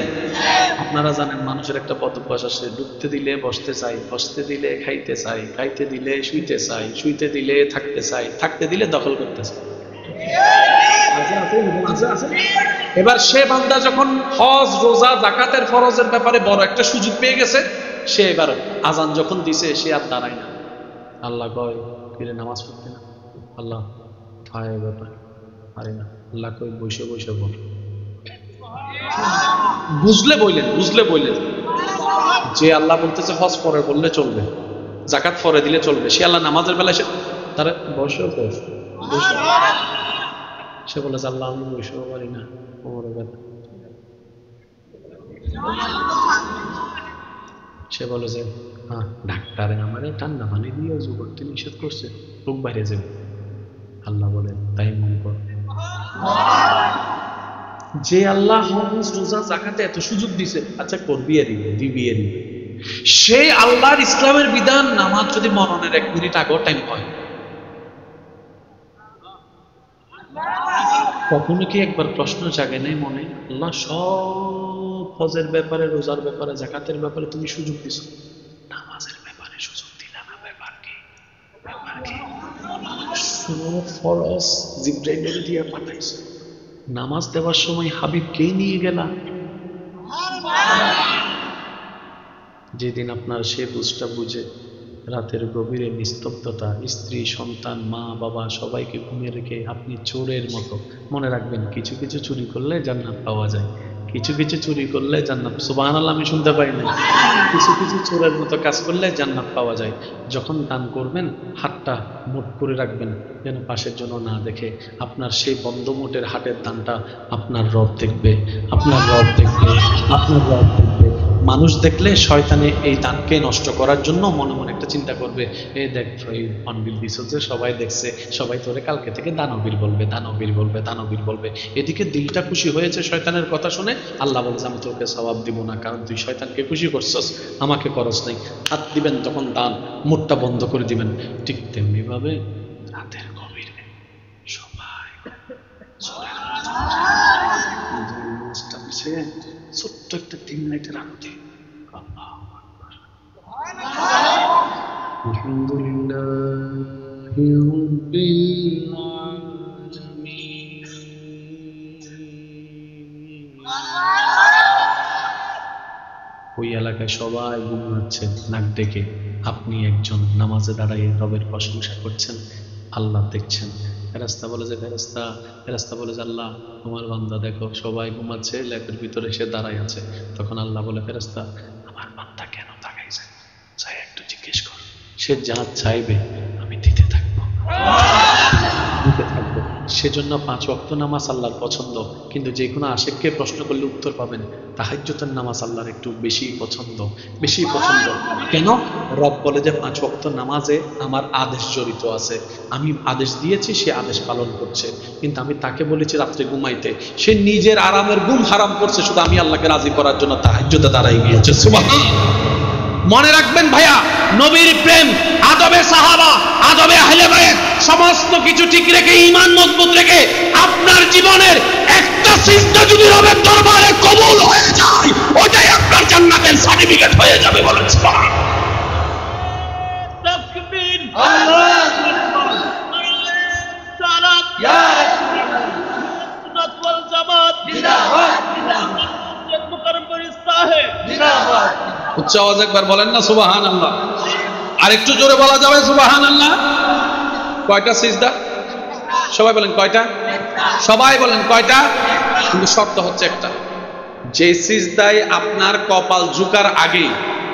আপনারা জানেন মানুষের একটা পদ অভ্যাস আছে, ঢুকতে দিলে বসতে চাই, বসতে দিলে খাইতে চাই, খাইতে দিলে শুইতে চাই, শুইতে দিলে থাকতে চাই, থাকতে দিলে দখল করতে চাই। এবার সে বান্দা যখন হজ রোজা যাকাতের ফরজের ব্যাপারে বড় একটা সুযোগ পেয়ে গেছে, সে এবার আজান যখন দিছে সে আর দাঁড়ায় না। আল্লাহ কয় ফিরে নামাজ পড়তে না, আল্লাহ খায় ব্যাপার পারে না, আল্লাহ কই বসে বসে বল। বুঝলে বললেন, বুঝলে বললেন যে আল্লাহ বলতেছে হজ পরে বললে চলবে, জাকাত পরে দিলে চলবে, সে আল্লাহ নামাজের বেলায় সে তারা বসে সে বলে যে আল্লাহ আমি বসেও পারি না, সে বলে যে হ্যাঁ ডাক্তারে আমার ঠান্ডা পানি দিয়ে অজু করতে নিষেধ করছে, রোগ বাইরে যাবে। আল্লাহ বলেন তাই মন কর, যে আল্লাহ হজ রোজা জাকাতে এত সুযোগ দিছে, আচ্ছা করবি দিবি সেই আল্লাহর ইসলামের বিধান নামাজ যদি মরণের 1 মিনিট আগেও টাইম হয়, কখনো কি একবার প্রশ্ন জাগে নাই মনে, আল্লাহ সব হজের ব্যাপারে, রোজার ব্যাপারে, জাকাতের ব্যাপারে তুমি সুযোগ দিছো, নামাজের ব্যাপারে সুযোগ দিলা না, ব্যাপার কি? সব ফরজ জিবরাইল দিয়ে পাঠাইছো, নামাজ দেওয়ার সময় হাবিবকেই নিয়ে গেলা। যেদিন আপনার সে বুঝটা বুঝে, রাতের গভীরে নিস্তব্ধতা, স্ত্রী সন্তান মা বাবা সবাইকে ঘুমিয়ে রেখে আপনি চোরের মতো, মনে রাখবেন কিছু কিছু চুরি করলে জান্নাত পাওয়া যায়, কিছু কিছু চুরি করলে জান্নাত, সুবহানাল্লাহ আমি শুনতে পাই না, কিছু কিছু চোরের মতো কাজ করলে জান্নাত পাওয়া যায়। যখন দান করবেন হাতটা মুঠ করে রাখবেন যেন পাশের জন্য না দেখে, আপনার সেই বন্ধ মুঠের হাটের দানটা আপনার রব দেখবে, আপনার রব দেখবে, আপনার রব দেখবে। মানুষ দেখলে শয়তানে এই দানকে নষ্ট করার জন্য মনে মনে একটা চিন্তা করবে, এই দেখ পানবিল দিছ যে সবাই দেখছে, সবাই তোরে কালকে থেকে দানবীর বলবে, দানবীর বলবে, দানবীর বলবে। এদিকে দিলটা খুশি হয়েছে শয়তানের কথা শুনে, আল্লাহ বলছে আমি তোকে সওয়াব দিব না, কারণ তুই শয়তানকে খুশি করছস, আমাকে করস নাই। হাত দিবেন তখন দান মুখটা বন্ধ করে দিবেন। ঠিক তেমনি ভাবে রাতের গভীরে সবাই ছোট্ট একটা 3 লাইটের আলোতে আলহামদুলিল্লাহি রাব্বিল আলামিন। ওই এলাকায় সবাই ঘুমাচ্ছে নাক ডেকে, আপনি একজন নামাজে দাঁড়িয়ে রবের প্রশংসা করছেন, আল্লাহ দেখছেন। ফেরেশতা বলে যে ফেরেশতা বলে যে আল্লাহ তোমার বান্দা দেখো সবাই ঘুমাচ্ছে, ল্যাপের ভিতরে সে দাঁড়ায় আছে। তখন আল্লাহ বলে ফেরেশতা আমার বান্দা কেন তাকাইছে, চাই একটু জিজ্ঞেস কর, সে যা চাইবে আমি দিতে থাকবো। সেজন্য 5 ওয়াক্ত নামাজ আল্লাহর পছন্দ, কিন্তু যে কোনো আশিককে প্রশ্ন করলে উত্তর পাবেন তাহাজ্জুদের নামাজ আল্লাহর একটু বেশি পছন্দ। কেন? রব বলে যে 5 ওয়াক্ত নামাজে আমার আদেশ জড়িত আছে, আমি আদেশ দিয়েছি, সে আদেশ পালন করছে, কিন্তু আমি তাকে বলেছি রাত্রে ঘুমাইতে, সে নিজের আরামের ঘুম হারাম করছে, শুধু আমি আল্লাহকে রাজি করার জন্য তাহাজ্জুদে দাঁড়াই গিয়েছে। সুবহানাল্লাহ। মনে রাখবেন ভাইয়া, নবীর প্রেম, আদবে সাহাবা, আদবে আহলে বায়ত, সমস্ত কিছু ঠিক রেখে, ঈমান মজবুত রেখে আপনার জীবনের একটা সিজদা যদি রবের দরবারে কবুল হয়ে যায়, ওটাই আপনার জান্নাতের সার্টিফিকেট হয়ে যাবে। বলেন সুবহানাল্লাহ। তাকবীর, আল্লাহু আকবার, সালাত, ইয়া রাসূলুল্লাহ, সুন্নাত ওয়াল জামাত, জিন্দাবাদ, জিন্দাবাদ, মুকাররম ফেরেশতা হে, জিন্দাবাদ। উচ্চ আওয়াজ একবার বলেন না সুবহানাল্লাহ। আর একটু জোরে বলা যাবে সুবহানাল্লাহ। কয়টা সিজদা? সবাই বলেন কয়টা? সবাই বলেন কয়টা? কিন্তু শর্ত হচ্ছে একটা, যে সিজদায় আপনার কপাল ঝুঁকার আগে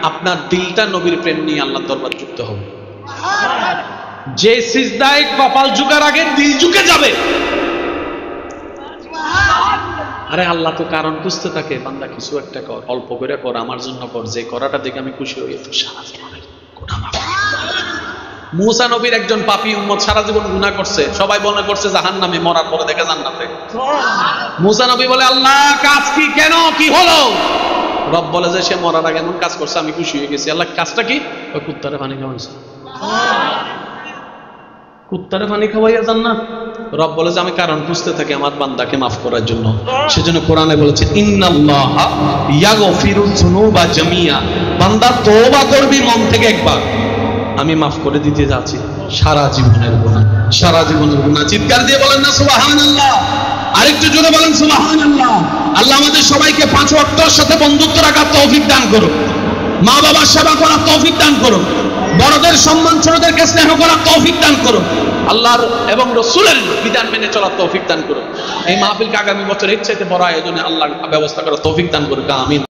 আপনার দিলটা নবীর প্রেম নিয়ে আল্লাহর দরবারে যুক্ত হবে। যে সিজদায় কপাল ঝুঁকার আগে দিল ঝুঁকে যাবে, আরে আল্লাহ তো কারণ বুঝতে থাকে, বান্দা কিছু একটা কর, অল্প করে কর, আমার জন্য কর, যে করাটা দেখে আমি খুশি হই, তো সারা জীবনের গুনাহ মাফ। মুসা নবীর একজন পাপী উম্মত সারা জীবন গুনাহ করছে, সবাই মনে করছে জাহান্নামে, মরার পরে দেখে জান্নাতে। মুসা নবী বলে আল্লাহ কাজ কি, কেন, কি হলো? রব বলে যে সে মরার আগে এমন কাজ করছে, আমি খুশি হয়ে গেছি। আল্লাহ কাজটা কি? ওই কুত্তারে পানি খাওয়াইছে। কুত্তারে পানি খাওয়াইয়া জান্নাত। রব বলে যে আমি কারণ বুঝতে থাকি আমার বান্দাকে মাফ করার জন্য। সেজন্য কোরআনে বলেছে ইন্নাল্লাহা ইয়াগফিরুয যুনুবা জামিয়া, বান্দা তওবা করবি মন থেকে একবার, আমি মাফ করে দিতে যাচ্ছি সারা জীবনের গুনাহ, সারা জীবনের গুনাহ। চিৎকার দিয়ে বলেন না সুবহানাল্লাহ। আরেকটু জোরে বলেন সুবহানাল্লাহ। আল্লাহ আমাদের সবাইকে 5 ওয়াক্তের সাথে বন্ধুত্ব রাখার তৌফিক দান করুন, মা বাবার সেবা করার তৌফিক দান করুন, বড়দের সম্মান ছোটদেরকে স্নেহ করার তৌফিক দান করুন, আল্লাহর এবং রাসূলের বিধান মেনে চলার তৌফিক দান করুন। এই মাহফিলকে আগামী বছর এর চাইতে বড় আয়োজনে আল্লাহ ব্যবস্থা করার তৌফিক দান করুন। আমিন।